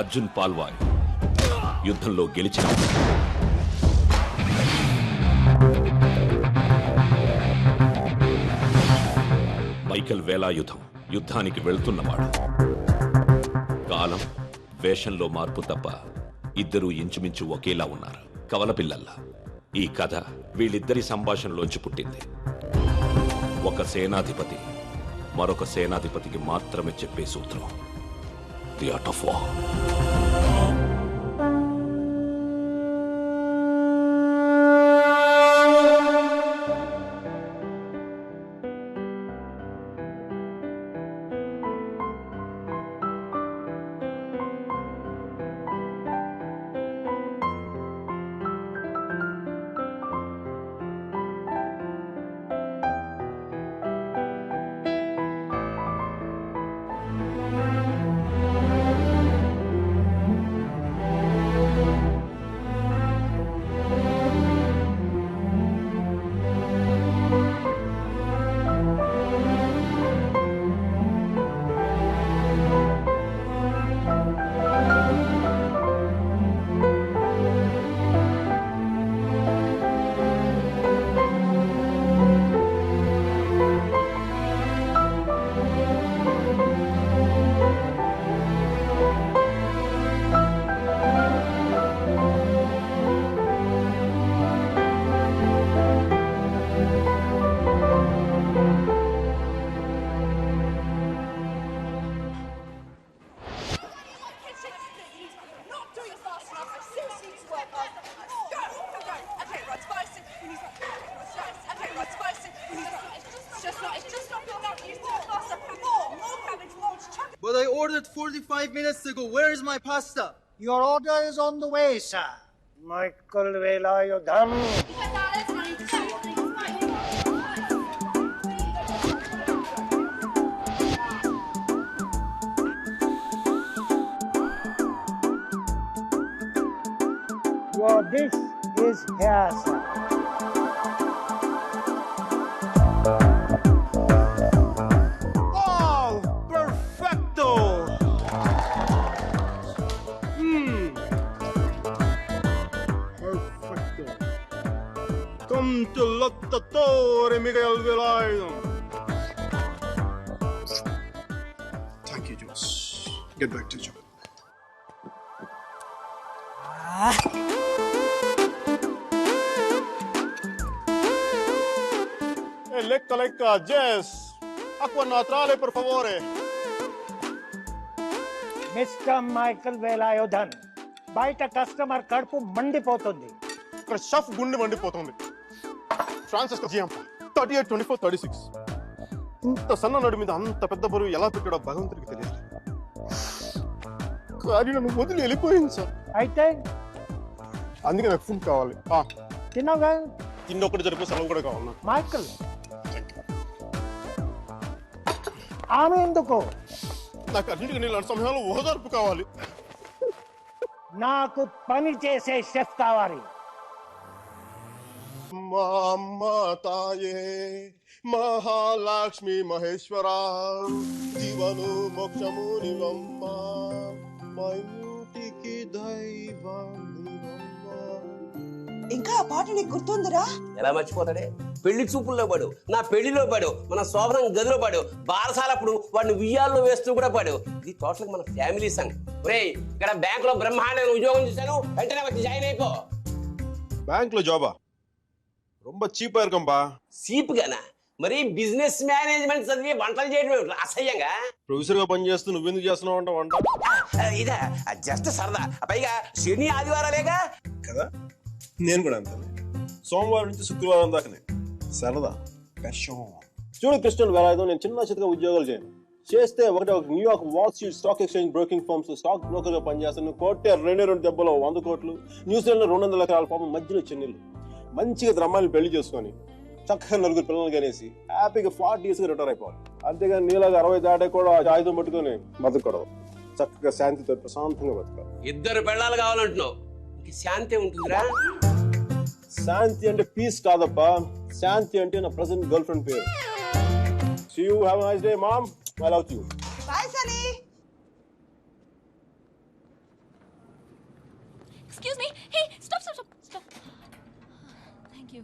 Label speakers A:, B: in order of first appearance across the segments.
A: అర్జున్ పాల్వాయ్ యుద్ధంలో గెలిచిన మైకేల్ వేలాయుధం యుద్ధానికి వెళ్తున్నవాడు. కాలం వేషంలో మార్పు తప్ప ఇద్దరూ ఇంచుమించు ఒకేలా ఉన్నారు, కవలపిల్లల్లా. ఈ కథ వీళ్ళిద్దరి సంభాషణలోంచి పుట్టింది. ఒక సేనాధిపతి మరొక సేనాధిపతికి మాత్రమే చెప్పే సూత్రం, the art of war.
B: But I ordered 45 minutes ago. Where is my pasta?
C: Your order is on the way, sir. Michael Velayudham. Your dish is here, sir.
D: Come to Lottatore, Miguel Velayudham.
E: Thank you, Josh. Get back to your job.
D: Lecca, Jess. Acqua naturale, per favore.
C: Mr. Michael Velayudham. బయట customer కడుపు మండిపోతుంది.
D: ఇక్కడ chef గుండె మండిపోతుంది. Francis GM 38, 24, 36. ఇంత సన్న నడు మీద అంత పెద్ద బరువు ఎలా పెట్టాడో భగవంతుడికి తెలియదు. కానీ నన్ను వదిలి వెళ్ళిపోయింది సార్.
C: అయితే
D: అందుకే నాకు ఫుడ్ కావాలి.
C: తిన్నాగా?
D: తిన్నొక్కటి జరిపే సెలవు కూడా కావాలి.
C: మైకల్, ఆమె ఎందుకు?
D: నాకు అన్నిటికీ నీళ్ళ సమయంలో ఓదార్పు కావాలి.
C: నాకు పని చేసే షెఫ్ కావాలి.
D: మా అమ్మ తాయే మహాలక్ష్మి మహేశ్వర, జీవను మోక్షము నివమ్మ, మా ఇంటికి దైవం.
F: ఇంకా ఆ పాట నీకు గుర్తుందిరా?
G: ఎలా మర్చిపోతాడే? పెళ్లి చూపుల్లో పాడు, నా పెళ్లిలో పాడు, మన శోభనం గదిలో పాడు, బారసాలప్పుడు వాడిని ఉయ్యాల్లో వేస్తూ కూడా పాడు. ఇది టోటల్ మన ఫ్యామిలీ సాంగ్. ఒరేయ్, ఇక్కడ బ్యాంక్ లో బ్రహ్మాండమైన ఉద్యోగం చేశాను, వెంటనే వచ్చి జాయిన్ అయిపో.
D: బ్యాంక్ లో జాబా? రొంబ చీపా ఇరుకంపా.
G: చీప్ గానా? మరి బిజినెస్ మేనేజ్మెంట్ చదివి వంటలు చేయడం అసహ్యంగా?
D: ప్రొఫెసర్ గా పనిచేస్తూ నువ్వెందుకు చేస్తున్నావు అంట వంట?
G: ఇదా జస్ట్ సరదా. పైగా శని ఆదివారాలేగా
D: కదా. నేను కూడా అంతే. సోమవారం నుంచి శుక్రవారం దాకానే సరదా. చూడు క్రిస్టియన్ వేలాయుధం, నేను చిన్న చితగా ఉద్యోగాలు చేయను. చేస్తే ఒక New York wall street stock exchange broking firms stock broker గా పనిచేస్తాను. కోటే 2 దెబ్బలో 100 కోట్లు, న్యూజిలాండ్ లో 200 ఎకరాల పాపం మధ్యలో చెన్నెళ్ళు. మంచిగా అమ్మాయిని పెళ్లి చేసుకొని చక్కగా 4 పిల్లలు కనేసి హ్యాపీగా 40 years గా రిటైర్ అయిపోవాలి. అంతేగాని నీలాగా 60 దాటే కూడా ఆయుధం పట్టుకొని బతకూడదు. చక్కగా శాంతితో ప్రశాంతంగా బతకాలి.
G: 2 పెళ్ళాలు కావాలంటున్నావు, శాంతి ఉంటుందిరా?
D: శాంతి అంటే పీస్ కాదప్పా, శాంతి అంటే నా ప్రెసెంట్ గర్ల్ ఫ్రెండ్ పేరు. See you, have a nice day, mom. I love you.
F: Bye, Sunny.
H: Thank you.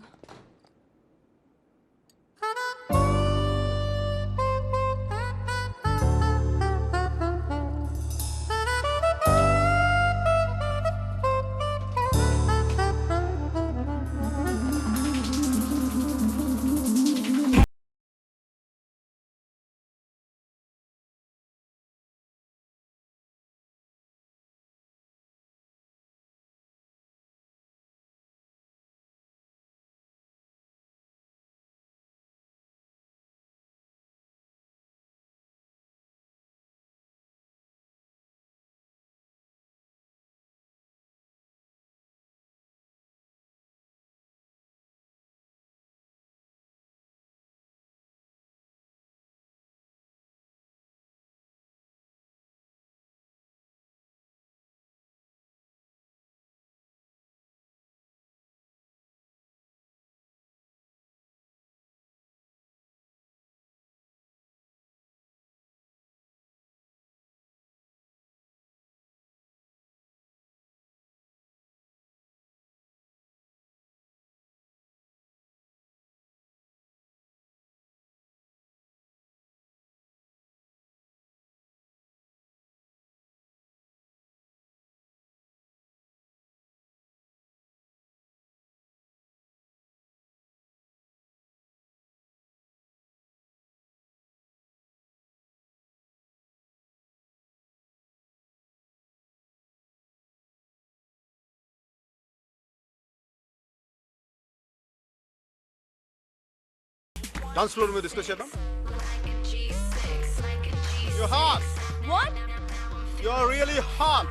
E: Dance floor में डिस्कस చేద్దాం. You're hot.
H: What?
E: You're really hot.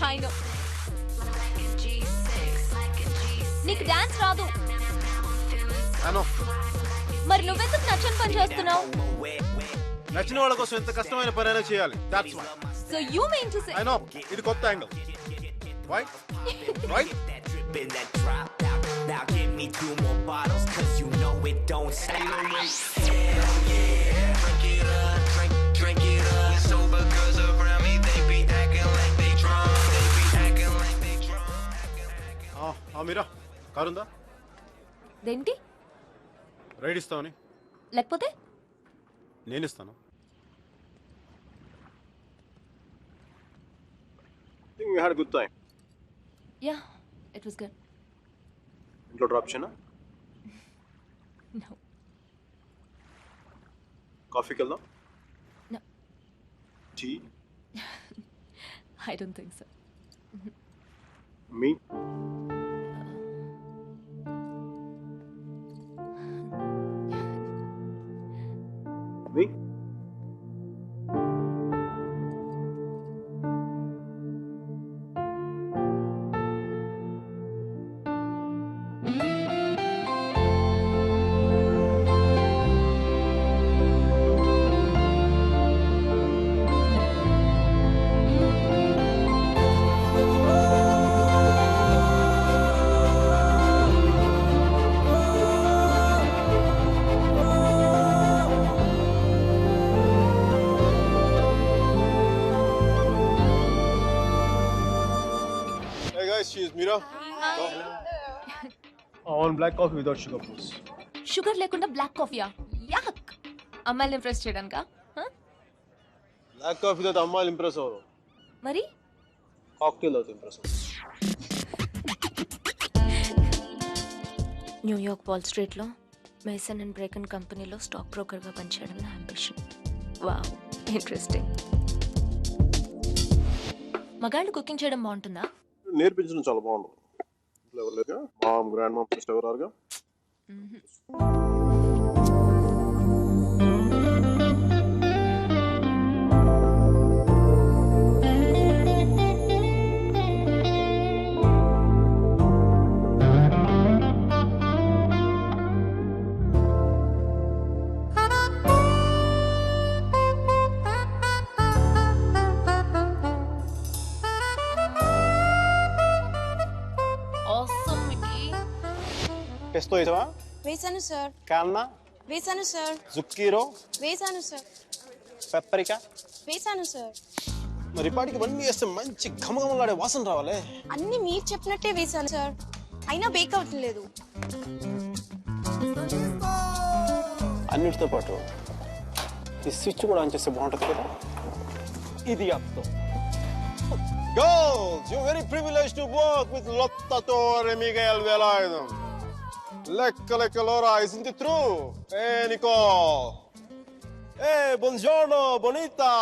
H: I know. నీకు డాన్స్ రాదు.
E: I know.
H: మరి నువ్వెందుకు నచ్చని పని చేస్తున్నావు?
E: నచ్చిన వాళ్ళ కోసం ఎంత కష్టమైన పనైనా చేయాలి. That's why.
H: So you mean to say?
E: I know. ఇది కొత్త angle. Right? Right?
I: Now give me 2 more bottles, cause you know it don't stop. Hell yeah, drink it up, drink it up. Sober girls around me, they be acting like they drunk. They be acting like they drunk.
E: Mira కారుందా?
H: దేంటి?
E: Ride ఇస్తావని?
H: లేకపోతే?
E: నేను ఇస్తాను.
D: I think we had a good time.
H: Yeah, it was good.
D: ఇంట్లో drop చేయనా?
H: No.
D: కాఫీకి వెళ్దాం?
H: No.
D: Tea?
H: I don't think so.
D: మీ? మీ? She is Mira. I want black coffee without sugar, please.
H: Sugar లేకుండా బ్లాక్ కాఫీయా? యాక్. అమ్మాయిని impress చేయడానికా?
D: Black coffee తో అమ్మాయిలు ఇంప్రెస్ అవ్వరు.
H: మరి
D: కాక్టైల్ తో ఇంప్రెస్ అవ్వరు.
H: న్యూయార్క్ వాల్ స్ట్రీట్లో మేసన్ అండ్ బ్రేకన్ కంపెనీలో స్టాక్ బ్రోకర్గా పనిచేయడం నా అంబిషన్. Wow, interesting. మగాళ్ళు కుకింగ్ చేయడం బాగుంటుందా?
D: నేర్పించడం చాలా బాగుంటుంది. ఎవరు లేదుగా, మామ్, గ్రాండ్ మామ్, సిస్టర్ ఎవరారుగా. పెస్తో వేసావా?
F: వేసాను సార్.
D: కాన్నా
F: వేసాను సార్.
D: జుక్కీరో
F: వేసాను సార్.
D: పెప్పరికా
F: వేసాను సార్.
D: మరి ఇప్పటికి ఇవన్నీ వేస్తే మంచి ఘమఘమలాడే వాసన రావాలి.
F: అన్ని మీరు చెప్పినట్టే వేసాను సార్. అయినా బేక్ అవ్వట్లేదు.
D: అన్నిటితో పాటు ఈ స్విచ్ కూడా ఆన్ చేస్తే బాగుంటుంది కదా. ఇది అర్థం. Girls, you're very privileged to work with Lottatore Miguel Velardo. Lecca l'ora, isn't it true? Nicole. Buongiorno, bonita.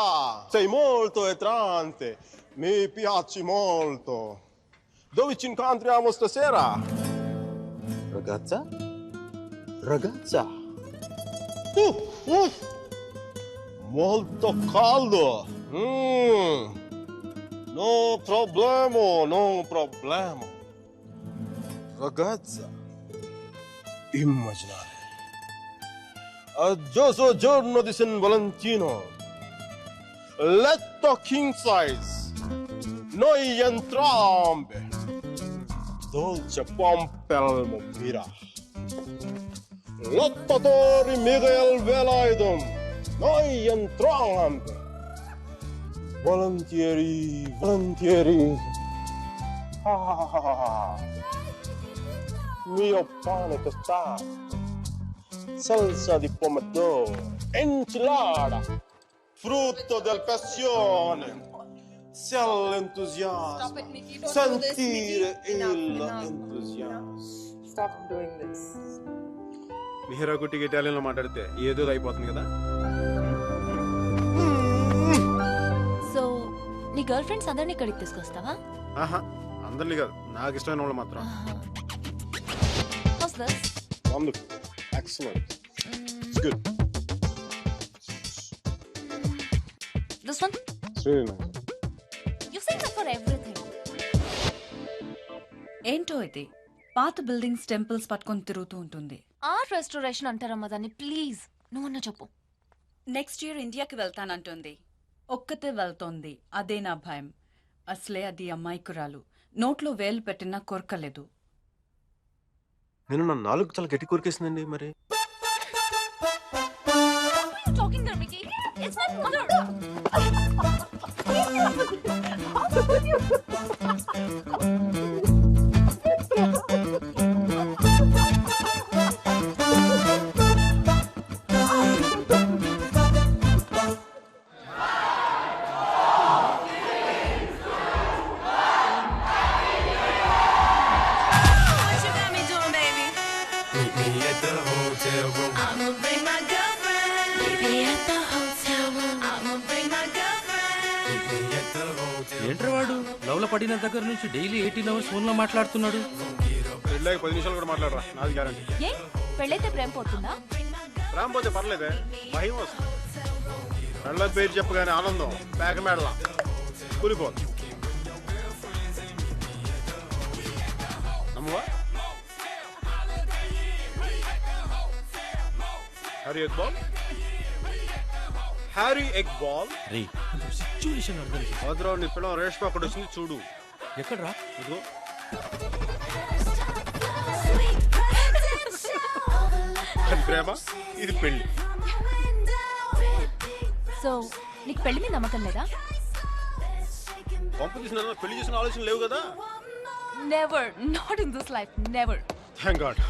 D: Sei molto entrante. Mi piaci molto. Dove ci incontriamo stasera? Ragazza? Ragazza? Molto caldo. No problema. Ragazza, immaginare. Aggioso giorno di San Valentino. Letto king size. Noi entrambe. Dolce pompelmo mira. Lottatore Miguel Velardo. Noi entrambe. Volentieri. Mio pane tostato, salsa di pomodoro, enchilada, frutto del passione. Sia l'entusiasmo, sentire l'entusiasmo.
J: Stop doing this.
E: Mihira కుట్టికి ఇటాలియన్లో మాట్లాడితే ఏదో అయిపోతుంది కదా.
H: So నీ girl friends అందరినీ ఇక్కడికి తీసుకొస్తావా?
E: ఆహా, అందరినీ కాదు, నాకు ఇష్టమైన వాళ్ళు మాత్రం.
H: How's this?
D: Wonderful, excellent, it's good.
H: This one?
D: It's really nice.
H: You say that for everything.
J: ఏంటో ఇది పాత బిల్డింగ్స్ టెంపుల్స్ పట్టుకొని తిరుగుతూ ఉంటుంది.
H: ఆర్ట్ రెస్టోరేషన్ అంటారమ్మా దాన్ని. ప్లీజ్ నువ్వన్నా చెప్పు.
J: నెక్స్ట్ ఇయర్ ఇండియాకి వెళ్తానంటుంది. ఒక్కతే వెళ్తోంది, అదే నా భయం. అసలే అది అమ్మాయికురాలు, నోట్లో వేలు పెట్టినా కొరకలేదు.
D: నేను నా నాలుగు చాలా గట్టి కోరికేసిందండి. మరి
H: Talking to Mickey. It's my mother.
K: ఏంట్రా వాడు లవ్ లో పడిన దగ్గర నుంచి డైలీ 18 hours ఫోన్ లో మాట్లాడుతున్నాడు.
E: 10 నిమిషాలు కూడా మాట్లాడరా, నాది గ్యారంటీ.
H: ఏ పెళ్ళైతే ప్రేమ పోతుందా?
E: ప్రేమ పోతే పర్లేదే, భయం వస్తుంది. కళ్ళ పేరు చెప్పగానే ఆనందం పేక మేడలా కూలిపోదు. నమ్మవా? Harry egg ball, Harry egg ball.
K: రే కొంచెం సిచ్యువేషన్ అర్థం చేసుకో.
E: భద్రావు నీ పిల్లలు రేష్మ అక్కడ వచ్చింది చూడు.
K: ఎక్కడ్రా?
E: ఇదిగో. అది ప్రేమ, ఇది పెళ్లి.
H: సో నీకు పెళ్లి మీద నమ్మకం లేదా?
E: పంపు తీసిన పెళ్లి చేసిన ఆలోచన లేవు కదా.
H: Never, not in this life, never.
E: Thank God.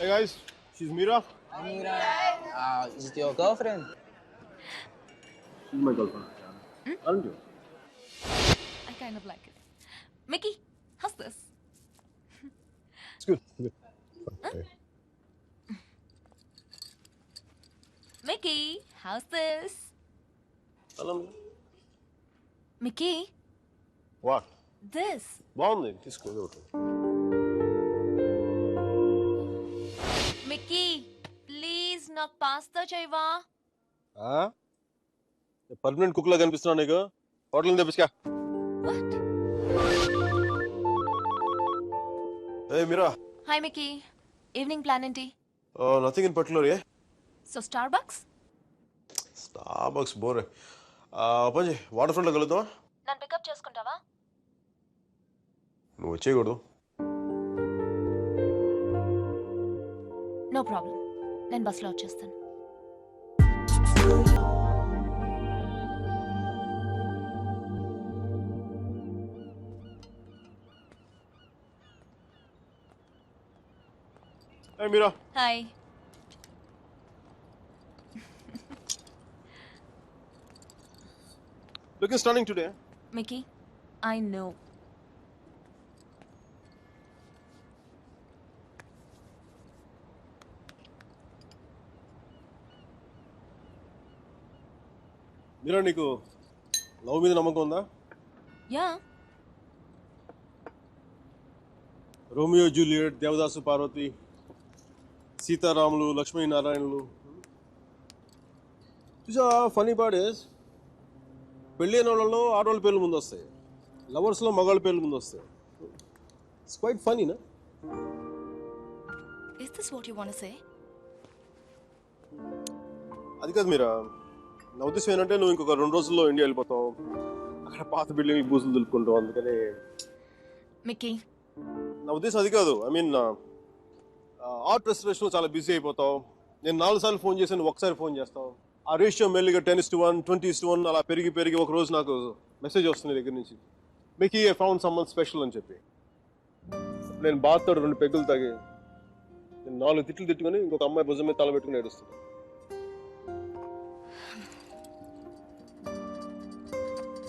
E: Hey guys, she's Mira.
L: Mira, is it your girlfriend?
D: She's my girlfriend. Aren't you?
H: I kind of like it. Mickey, how's this?
D: It's good. Good. Okay.
H: Mickey, how's this?
D: Hello.
H: Mickey,
D: What?
H: this.
D: బాగుంది, తీసుకో.
H: Mickey please నాకు pasta చేయవా?
D: Permanent cook లా కనిపిస్తున్నావు నీకు. Hotel నుంచి తెప్పించుకా. Hey Mira.
H: Hi Mickey, evening plan ఏంటి?
D: Nothing in particular, yeah?
H: So Starbucks?
D: Starbucks bore. పంజి వాటర్ ఫ్రంట్ లో కలుద్దామా?
H: నన్ను పికప్ చేసుకుంటావా?
D: నువ్వు వచ్చేయకూడదు.
H: నో ప్రాబ్లం, నేను బస్సులో వచ్చేస్తాను.
D: Hey, Mira.
H: Hi.
D: Looking stunning today.
H: Mickey, I know.
D: Mira, నీకు లవ్ మీద నమ్మకం ఉందా?
H: Yeah.
D: Romeo Juliet, Devdas Parvati, సీతారాములు, లక్ష్మీనారాయణులు. చూసా, ఫనీ పార్ట్ ఇస్ పెళ్ళైన వాళ్ళలో ఆడవాళ్ళ పేర్లు ముందు వస్తాయి, లవర్స్లో మగవాళ్ళ పేర్లు ముందు వస్తాయి. ఇట్స్ క్వైట్ ఫనీనా?
H: Is this what you want to say?
D: అది కాదు మీరా, నా ఉద్దేశం ఏంటంటే నువ్వు ఇంకొక 2 రోజుల్లో ఇండియా వెళ్ళిపోతావు. అక్కడ పాత బిల్డింగ్ బూజులు దులుపుకుంటావు. అందుకని
H: మికీ,
D: నా ఉద్దేశం అది కాదు. ఐ మీన్ ఆర్ట్ రెస్టరేషన్లో చాలా బిజీ అయిపోతావు. నేను 4 సార్లు ఫోన్ చేశాను, ఒకసారి ఫోన్ చేస్తావు. ఆ రేషియో మెల్లిగా 10:1, 20:1 అలా పెరిగి ఒక రోజు నాకు మెసేజ్ వస్తుంది దగ్గర నుంచి, మీకు ఐ ఫౌండ్ సమ్మన్ స్పెషల్ అని చెప్పి. నేను బాధతో 2 పెగ్గులు తాగి నేను 4 తిట్లు తిట్టుకొని ఇంకొక అమ్మాయి భుజం మీద తల పెట్టుకుని ఏడుస్తున్నాను.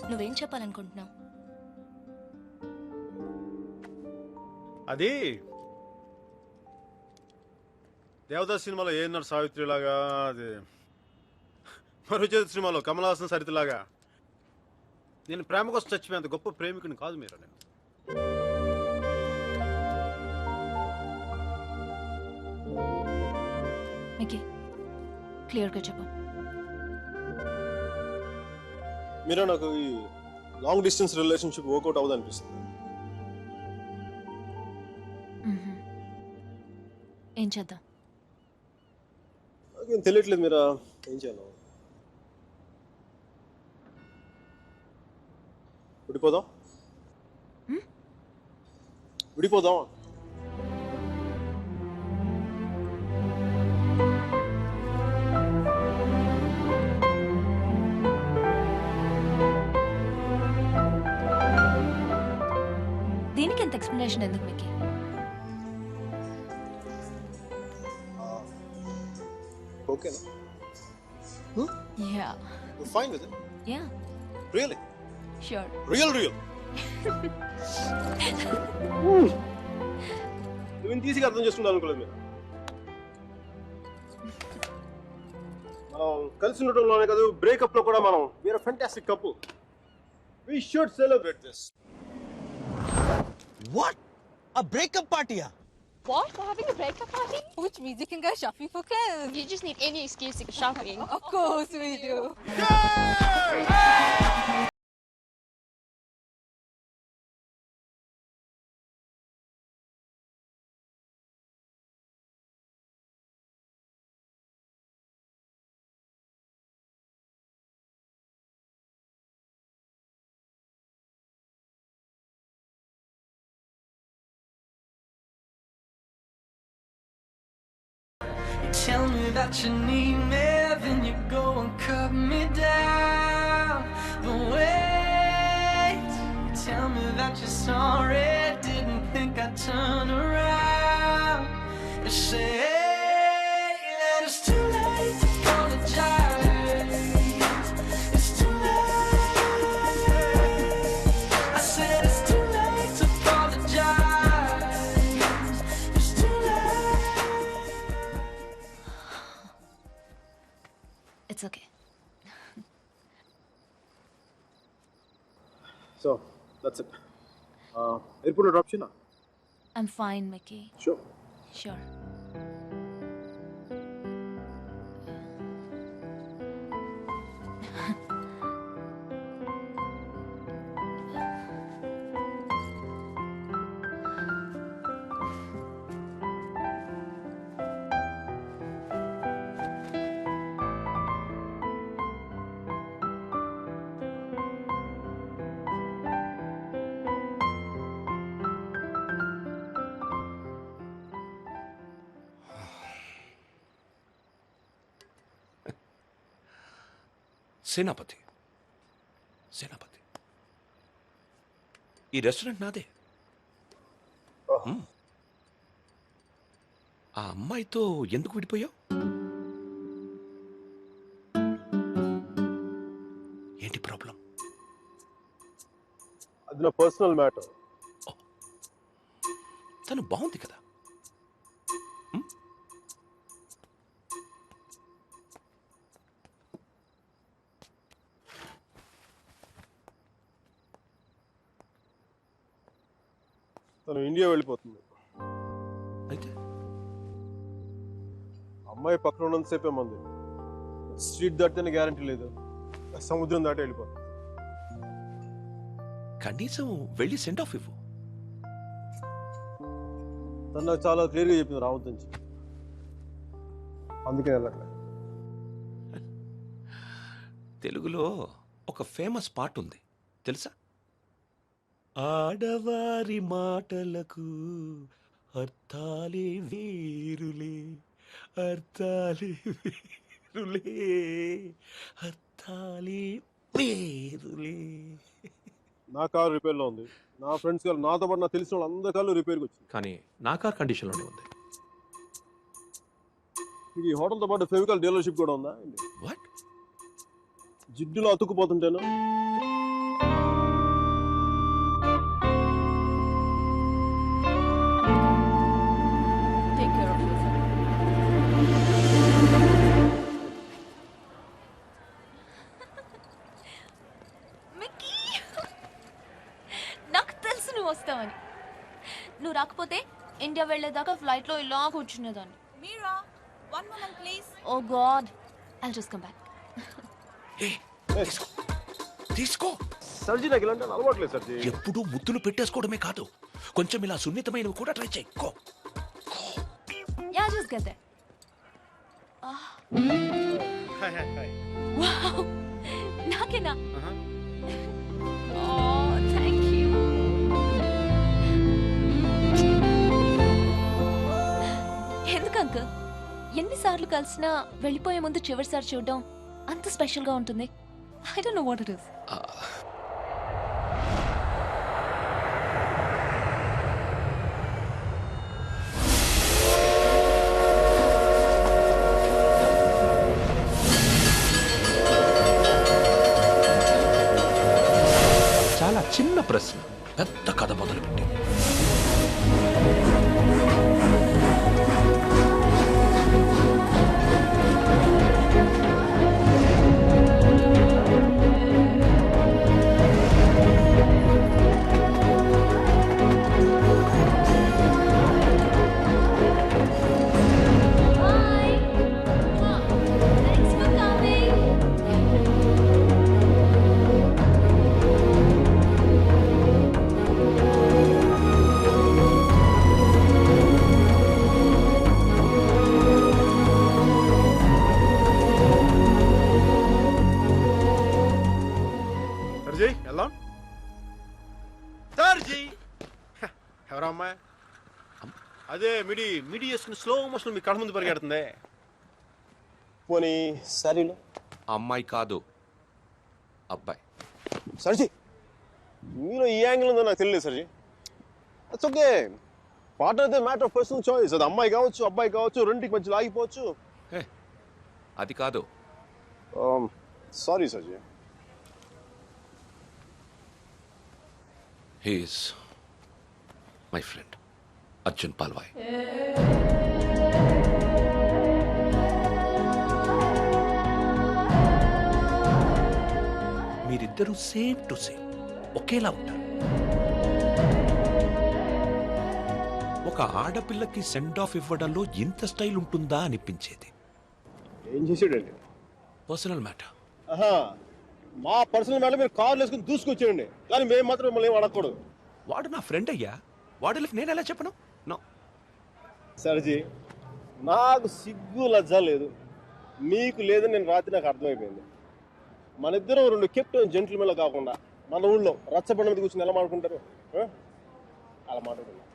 H: నువ్వేం చెప్పాలనుకుంటున్నావు?
E: అది దేవదాస్ సినిమాలో ఏఎన్ఆర్ సావిత్రి లాగా, అది మరుచేతి సినిమాలో కమల్ హాసన్ సరితలాగా నేను ప్రేమ కోసం చచ్చిపోయేంత గొప్ప ప్రేమికుని కాదు మీరు. నేను
H: మికీ, క్లియర్గా చెప్పు.
D: మీరా, నాకు ఈ లాంగ్ డిస్టెన్స్ రిలేషన్షిప్ వర్కౌట్ అవ్వదు అనిపిస్తుంది.
H: ఏం చేద్దాం?
D: నాకేం తెలియట్లేదు మీరా, ఏం చేయాలి? విడిపోదాం.
H: దీనికి ఎంత ఎక్స్ప్లెనేషన్ ఎందుకు మికీ?
D: ఓకేనా?
H: Yeah.
D: You're fine with it?
H: Yeah.
D: Really?
H: Sure.
D: Real. నువ్వు ఇంత ఈజీగా అర్థం చేసుకుంటావు అనుకోలేదు మీరు. మనం కలిసి ఉండటంలోనే కాదు, బ్రేకప్ లో కూడా మనం we are fantastic couple. We should celebrate this.
B: What? A breakup party?
F: What? We're having a breakup party? Which means you can go shopping for clothes. You just need any excuse to go shopping. Of course we do.
I: Tell me that you need me, then you go and cut me down. But wait, tell me that you're sorry, didn't think I'd turn around and say that it's too late to apologize. It's too late. I said it's too late to apologize. It's too late.
H: It's okay.
D: So, that's it. Airport drop china?
H: I'm fine, Mickey.
D: Sure.
H: Sure.
A: సేనాపతి. ఈ restaurant నాదే. ఆ అమ్మాయితో ఎందుకు విడిపోయావు? ఏంటి problem?
D: అది నా personal matter.
A: తను బాగుంది కదా.
D: తను ఇండియా వెళ్ళిపోతుంది.
A: అయితే
D: అమ్మాయి పక్కన ఉన్నంతసేపే మంది. స్ట్రీట్ దాటితేనే గ్యారంటీ లేదు, సముద్రం దాటి వెళ్ళిపోతుంది.
A: కనీసం వెళ్ళి సెండ్ ఆఫ్ ఇవ్వు.
D: తను నాకు చాలా క్లియర్గా చెప్పింది రావద్దు నుంచి. అందుకే వెళ్ళట్లేదు.
A: తెలుగులో ఒక ఫేమస్ పాట ఉంది తెలుసా? ఆడవారి మాటలకు అర్థాలే వేరులే, అర్థాలే వేరులే, అర్థాలే వేరులే.
D: నా కారు రిపేర్లో ఉంది. నా ఫ్రెండ్స్ కారు, నాతో పాటు నాకు తెలిసిన వాళ్ళు అందరి కార్లు రిపేర్కి వచ్చింది.
A: కానీ నా కార్ కండిషన్లోనే ఉంది.
D: మీకు ఈ హోటల్తో పాటు ఫెవికాల్ డీలర్షిప్ కూడా ఉందా?
A: వాట్?
D: జిడ్డులో అతుక్కుపోతుంటేను.
J: Take care of yourself.
H: Mickey, నాకు తెలుసు నువ్వు వస్తావని. నువ్వు రాకపోతే ఇండియా వెళ్ళేదాకా ఫ్లైట్లో ఇలా కూర్చునేదాన్ని.
F: Mira, one moment, please.
H: Oh God, I'll just come back.
A: తీసుకో.
D: సర్జీ నాకు ఇలాంటి అలవాట్లేదు సర్జీ.
A: ఎప్పుడూ ముద్దులు పెట్టేసుకోవడమే కాదు, కొంచెం ఇలా సున్నితమైనవి కూడా ట్రై చేయి.
H: Yeah, just get there. Wow, నాకేనా? Oh, thank you. ఎందుకు అంకుల్ ఎన్నిసార్లు కలిసినా వెళ్ళిపోయే ముందు చివరిసారి చూడడం అంత స్పెషల్గా ఉంటుంది? I don't know what it is.
A: చాలా చిన్న ప్రశ్న పెద్ద కథ మొదలుపెట్టి.
E: వెళ్దాం. సర్జీ ఎవరా అమ్మాయి? అదే మిడి చేసుకుని స్లో మోషన్ మీ కళ్ళ ముందు పరిగెడుతుంది.
D: పోనీ సరేలో
A: అమ్మాయి కాదు అబ్బాయి.
D: సర్జీ మీలో ఈ యాంగిల్ ఉందో నాకు తెలియదు సర్జీ. It's okay. పార్ట్నర్ అయితే మ్యాటర్ ఆఫ్ పర్సనల్ చాయిస్. అది అమ్మాయి కావచ్చు అబ్బాయి కావచ్చు, రెండింటికి మధ్యలో ఆగిపోవచ్చు.
A: అది కాదు.
D: Sorry సర్జీ.
A: He is my friend, Arjun Palwai. మీరిద్దరూ సేమ్ టు సేమ్ ఒకేలా ఉంటారు. ఒక ఆడపిల్లకి సెండ్ ఆఫ్ ఇవ్వడంలో ఇంత స్టైల్ ఉంటుందా అనిపించేది.
D: ఏం చేసాడండి?
A: Personal matter.
D: మా పర్సనల్ మ్యాటర్ మీరు కార్లు వేసుకుని దూసుకొచ్చేయండి, కానీ మేము మాత్రం మిమ్మల్ని ఏం అడగకూడదు.
A: వాడు నా ఫ్రెండ్ అయ్యా, వాడు నేను ఎలా చెప్పను? నో
D: సర్జీ, నాకు సిగ్గు లజ్జ లేదు, మీకు లేదని నేను రాత్రి నాకు అర్థమైపోయింది. మన ఇద్దరం రెండు కెప్టెన్ జెంట్లమెన్లు కాకుండా మన ఊళ్ళో రచ్చబండ మీద కూర్చొని ఎలా మాట్లాడుకుంటారు? అలా మాట్లాడుకుంటారు.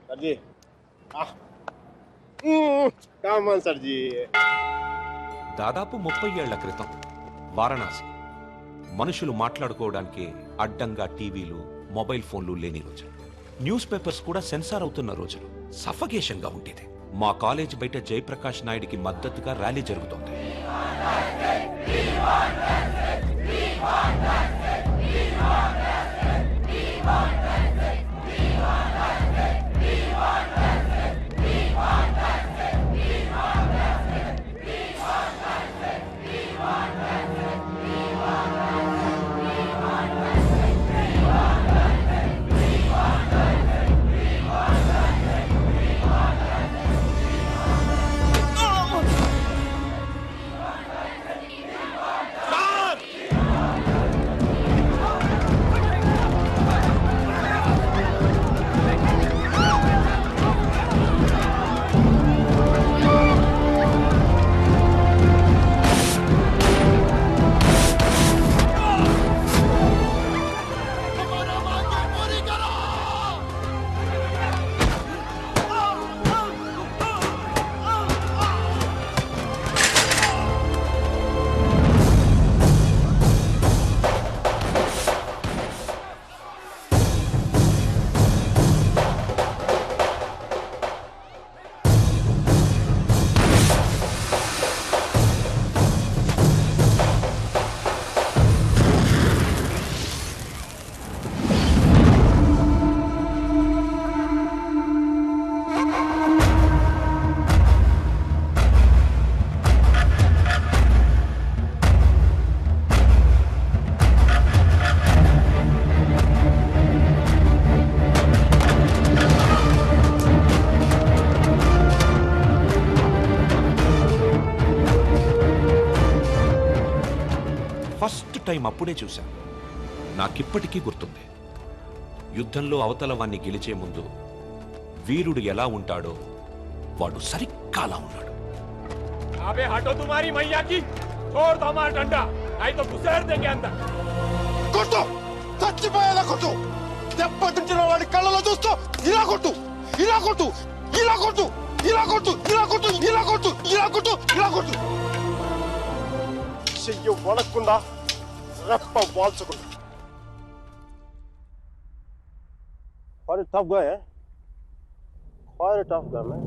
D: సర్జీ కామన్ సర్జీ.
A: దాదాపు 30 ఏళ్ల క్రితం వారణాసి. మనుషులు మాట్లాడుకోవడానికి అడ్డంగా టీవీలు, మొబైల్ ఫోన్లు లేని రోజులు. న్యూస్ పేపర్స్ కూడా సెన్సార్ అవుతున్న రోజులు. సఫకేషన్ గా ఉండేది. మా కాలేజ్ బయట జయప్రకాష్ నాయుడికి మద్దతుగా ర్యాలీ జరుగుతోంది. ఫస్ట్ టైం అప్పుడే చూశాను. నాకిప్పటికీ గుర్తుంది. యుద్ధంలో అవతల వాణ్ణి గెలిచే ముందు వీరుడు ఎలా ఉంటాడో వాడు సరిగ్గా అలా ఉన్నాడు.
M: అబే హటో తుమారి మయ్యా కి छोड़ दो हमारा डंडा नहीं तो घुसेड़ देंगे अंदर
D: కొట్టు, చచ్చిపోయేలా కొట్టు. దెబ్బతించిన వాడి కళ్ళలో చూస్తూ ఇలా కొట్టు, ఇలా కొట్టు, ఇలా కొట్టు, ఇలా కొట్టు, ఇలా కొట్టు, ఇలా కొట్టు, ఇలా కొట్టు, ఇలా కొట్టు. చెయ్యి వడకుండా రెప్ప వాల్చకుండా. Quite a tough guy, eh? Quite a tough guy, man.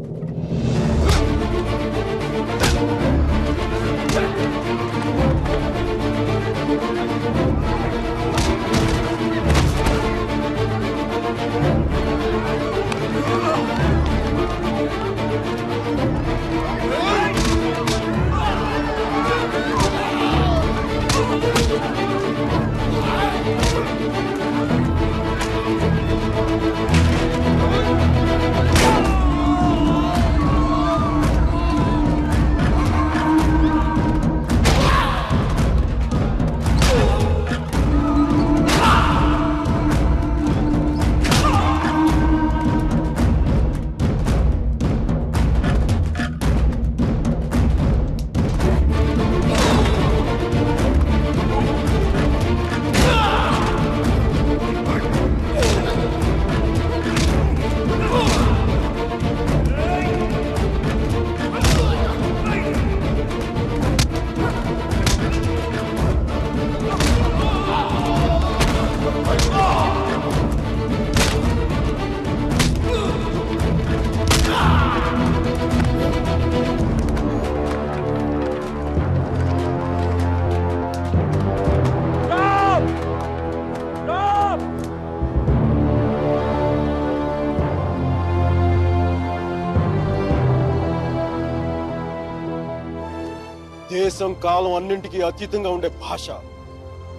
D: దేశం కాలం అన్నింటికీ అతీతంగా ఉండే భాష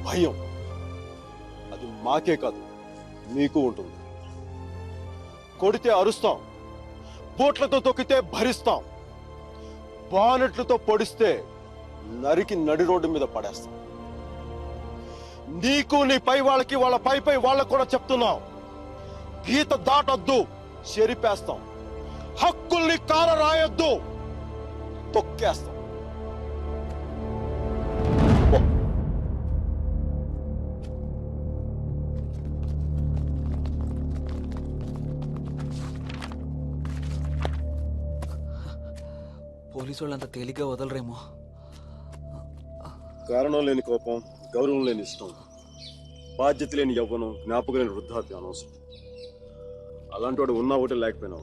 D: భయం. అది మాకే కాదు మీకు ఉంటుంది. కొడితే అరుస్తాం, బోట్లతో తొక్కితే భరిస్తాం, బానెట్లతో పొడిస్తే నరికి నడి రోడ్డు మీద పడేస్తాం. నీకు నీ పై వాళ్ళకి వాళ్ళ పై వాళ్ళకు కూడా చెప్తున్నాం, గీత దాటొద్దు, చెరిపేస్తాం. హక్కుల్ని కాల రాయొద్దు, తొక్కేస్తాం.
N: పోలీసు వాళ్ళు అంత తేలిగ్గా వదలరేమో.
D: కారణం లేని కోపం, గౌరవం లేని ఇష్టం, బాధ్యత లేని యవ్వనం, జ్ఞాపకం లేని వృద్ధాప్యం అనవసరం. అలాంటి వాడు ఉన్నా ఒకటి లేకపోయినా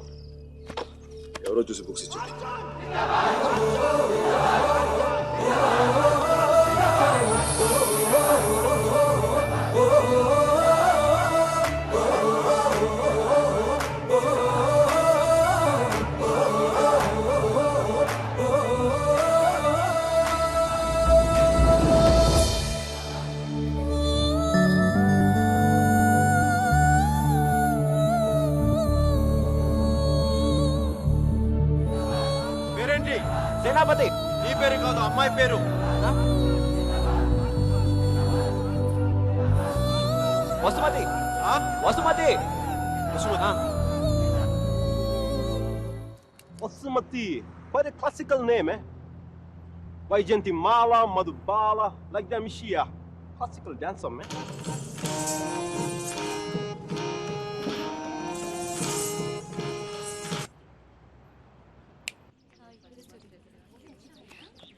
D: ఎవరో చూసి బుక్స్ ఇచ్చారు.
E: పేరేంటి? సేనాపతి. నీ పేరు కాదు, అమ్మాయి పేరు.
A: Vasumathi. Vasumathi.
D: Basmati, quite a classical name, eh? Vaijantimala, Madhubala, like that Mishia. Classical dancer, man.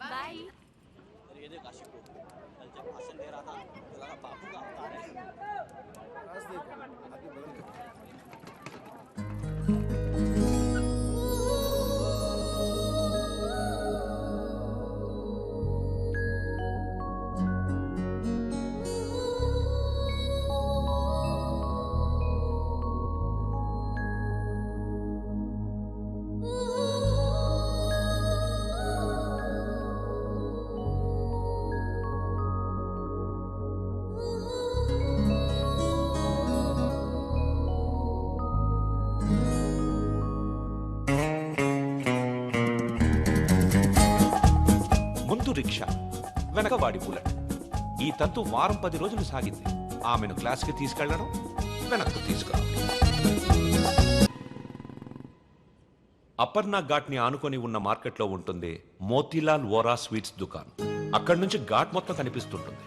F: Bye.
A: ముందు రిక్షా, వెనక వాడి బుల్లెట్. ఈ తంతు వారం 10 రోజులు సాగింది. ఆమెను క్లాస్కి తీసుకెళ్లడం, వెనక్కు తీసుకురావడం. అపర్ణ ఘాట్ని ఆనుకొని ఉన్న మార్కెట్లో ఉంటుంది మోతీలాల్ వోరా స్వీట్స్ దుకాణం. అక్కడి నుంచి ఘాట్ మొత్తం కనిపిస్తుంటుంది.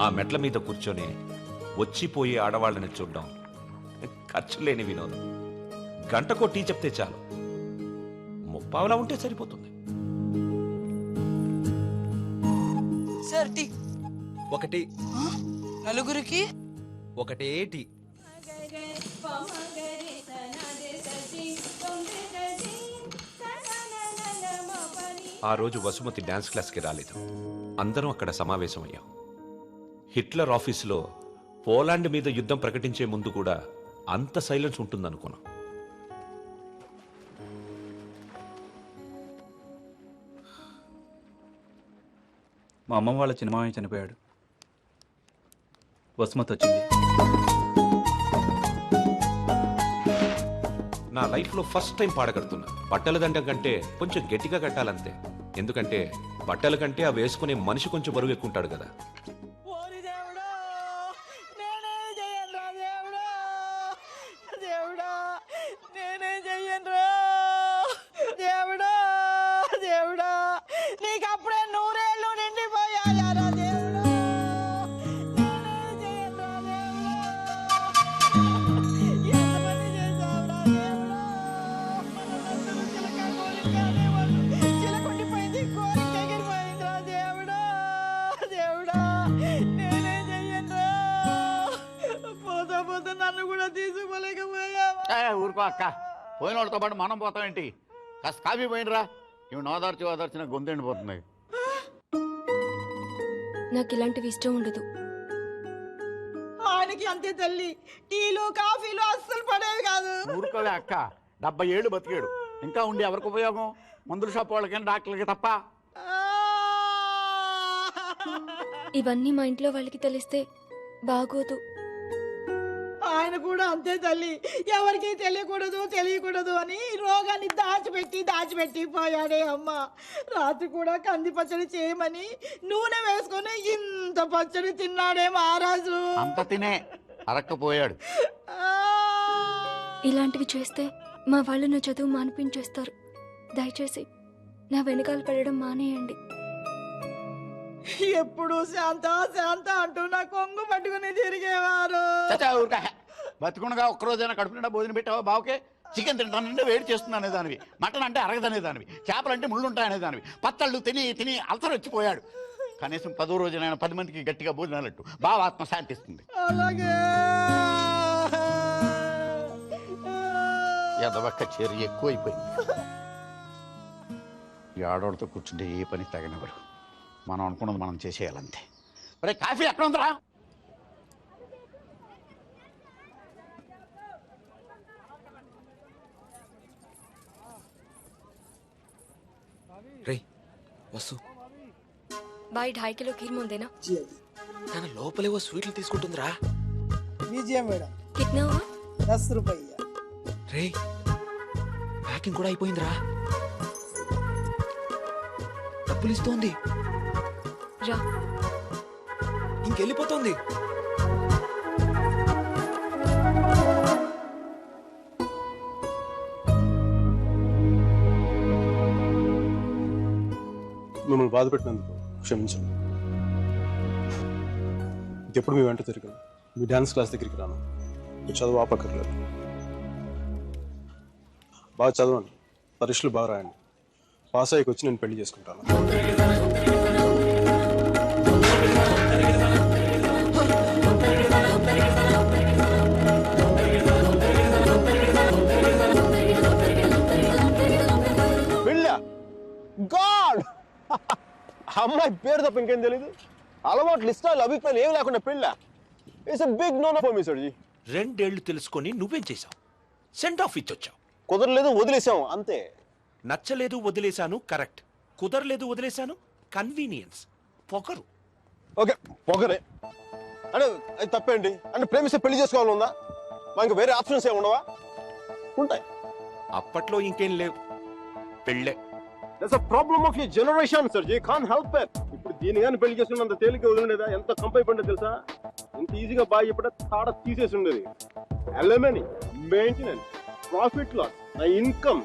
A: ఆ మెట్ల మీద కూర్చొని వచ్చిపోయే ఆడవాళ్ళని చూడడం ఖర్చు లేని వినోదం. గంటకో టీ చెప్తే చాలు, 30 పావలా ఉంటే సరిపోతుంది.
N: Sir tea.
L: ఒకటి.
N: నలుగురికి
L: ఒకటే టీ.
A: ఆ రోజు వసుమతి డాన్స్ క్లాస్కి రాలేదు. అందరం అక్కడ సమావేశమయ్యాం. హిట్లర్ ఆఫీసులో పోలాండ్ మీద యుద్ధం ప్రకటించే ముందు కూడా అంత సైలెన్స్ ఉంటుందనుకున్నాం.
K: మా అమ్మమ్మ వాళ్ళ చిన్నమామయ్య చనిపోయాడు. వసుమతి వచ్చింది.
A: నా లైఫ్లో ఫస్ట్ టైం పాడగడుతున్నా. బట్టల దండం కంటే కొంచెం గట్టిగా కట్టాలంతే. ఎందుకంటే బట్టల కంటే ఆ వేసుకునే మనిషి కొంచెం బరువు ఎక్కువ ఉంటాడు కదా.
O: ఊరుకో అక్క, పోయిన వాళ్ళతో పాటు మనం పోతామేంటి? కాస్త కాఫీ పోయినరా. ఇవి నోదార్చి ఓదార్చిన గొంతెండిపోతుంది.
H: నాకు ఇలాంటివి ఇష్టం ఉండదు.
N: ఆయనకి అంతే తల్లి, టీలు కాఫీలు అస్సలు పడేవి కాదు.
O: ఊరుకోలే అక్క, 70 ఏళ్ళు బతికాడు. ఇంకా ఉండి ఎవరికి ఉపయోగం? మందుల షాప్ వాళ్ళకి, డాక్టర్లకి తప్ప.
H: ఇవన్నీ మా ఇంట్లో వాళ్ళకి తెలిస్తే బాగోదు.
N: ఆయన కూడా అంతే తల్లి, ఎవరికి తెలియకూడదు అని రోగాన్ని దాచిపెట్టి పోయాడే అమ్మ. రాత్రి కూడా కంది పచ్చడి చేయమని నూనె వేసుకొని ఇంత పచ్చడి తిన్నాడే మహారాజు.
O: అంత తినే అరక్కపోయాడు.
H: ఇలాంటివి చేస్తే మా వాళ్ళు నా చదువు మానిపించేస్తారు. దయచేసి నా వెనకాల పడడం మానేయండి.
N: ఎప్పుడు శాంత అంటూ నా కొంగు పట్టుకుని తిరిగేవారు.
O: బతుకుండగా ఒక్కరోజైనా కడుపు నిండా భోజనం పెట్టావా బావుకే? చికెన్ తింటానంటే వేడి చేస్తుంది అనేదానివి, మటన్ అంటే అరగదనేదానివి, చేపలంటే ముళ్ళుంటాయనేదానివి, పచ్చళ్ళు తిని అల్సర్ వచ్చిపోయాడు. కనీసం 10వ రోజునైనా 10 మందికి గట్టిగా భోజనాలట్టు బాగా ఆత్మ శాంతిస్తుంది.
N: అలాగే
O: ఎదవక్క చేరి ఎక్కువైపోయింది. ఈ ఆడవాళ్ళతో కూర్చుంటే ఏ పని తగినవారు. మనం అనుకున్నది మనం చేసేయాలంతే. ఒరే కాఫీ ఎక్కడ ఉందిరా?
L: రే వసు
F: भाई 2.5 किलो खीर मोल देना
L: తన లోపలేవో స్వీట్లు తీసుకుంటుందిరా.
N: बीजिए मैडम
F: कितना हुआ
N: 10 रुपया
L: రే ప్యాకింగ్ కూడా అయిపోయిందిరా. డబ్బులు ఇస్తోంది,
F: जा
L: ఇంకెళ్ళిపోతోంది.
D: మిమ్మల్ని బాధ పెట్టినందుకు క్షమించండి. ఇంకెప్పుడు మీ వెంట తిరిగాను, మీ డ్యాన్స్ క్లాస్ దగ్గరికి రాను. మీ చదువు ఆపక్కర్లేదు. బాగా చదవండి, పరీక్షలు బాగా రాయండి. పాస్ అయ్యకి వచ్చి నేను పెళ్లి చేసుకుంటాను. పెళ్ళా? గాడ్! అమ్మాయి పేరు తప్ప ఇంకేం తెలీదు. అలవాట్లు ఇష్టాలు అభిప్రాయాలు ఏం లేకుండా పెళ్ళా? It's big no for me సర్జీ.
A: 2 ఏళ్లు తెలుసుకొని నువ్వేం చేశావు? Send off ఇచ్చొచ్చావు.
D: కుదరలేదు వదిలేసాం అంతే.
A: నచ్చలేదు వదిలేశాను కరెక్ట్. కుదరలేదు వదిలేశాను కన్వీనియన్స్. పొగరు.
D: ఓకే పొగరే అంటే అది తప్పేంటి? అంటే ప్రేమిస్తే పెళ్లి చేసుకోవాలని ఉందా? మా ఇంకా వేరే ఆప్షన్స్ ఏమి ఉండవా? ఉంటాయి.
A: అప్పట్లో ఇంకేం లేవు, పెళ్ళే.
D: That's a problem of your generation sir. You can't help it. ఇప్పుడు దీని కానీ పెళ్లి చేసుకున్నంత తేలిక వదిలేదా? ఎంత కంపైపోయిందో తెలుసా? ఇంత ఈజీగా బాగా చెప్పడా తాడ తీసేసి ఉండేది. ఎలమనీ, మెయింటెనెన్స్, ప్రాఫిట్ లాస్, నా ఇన్కమ్,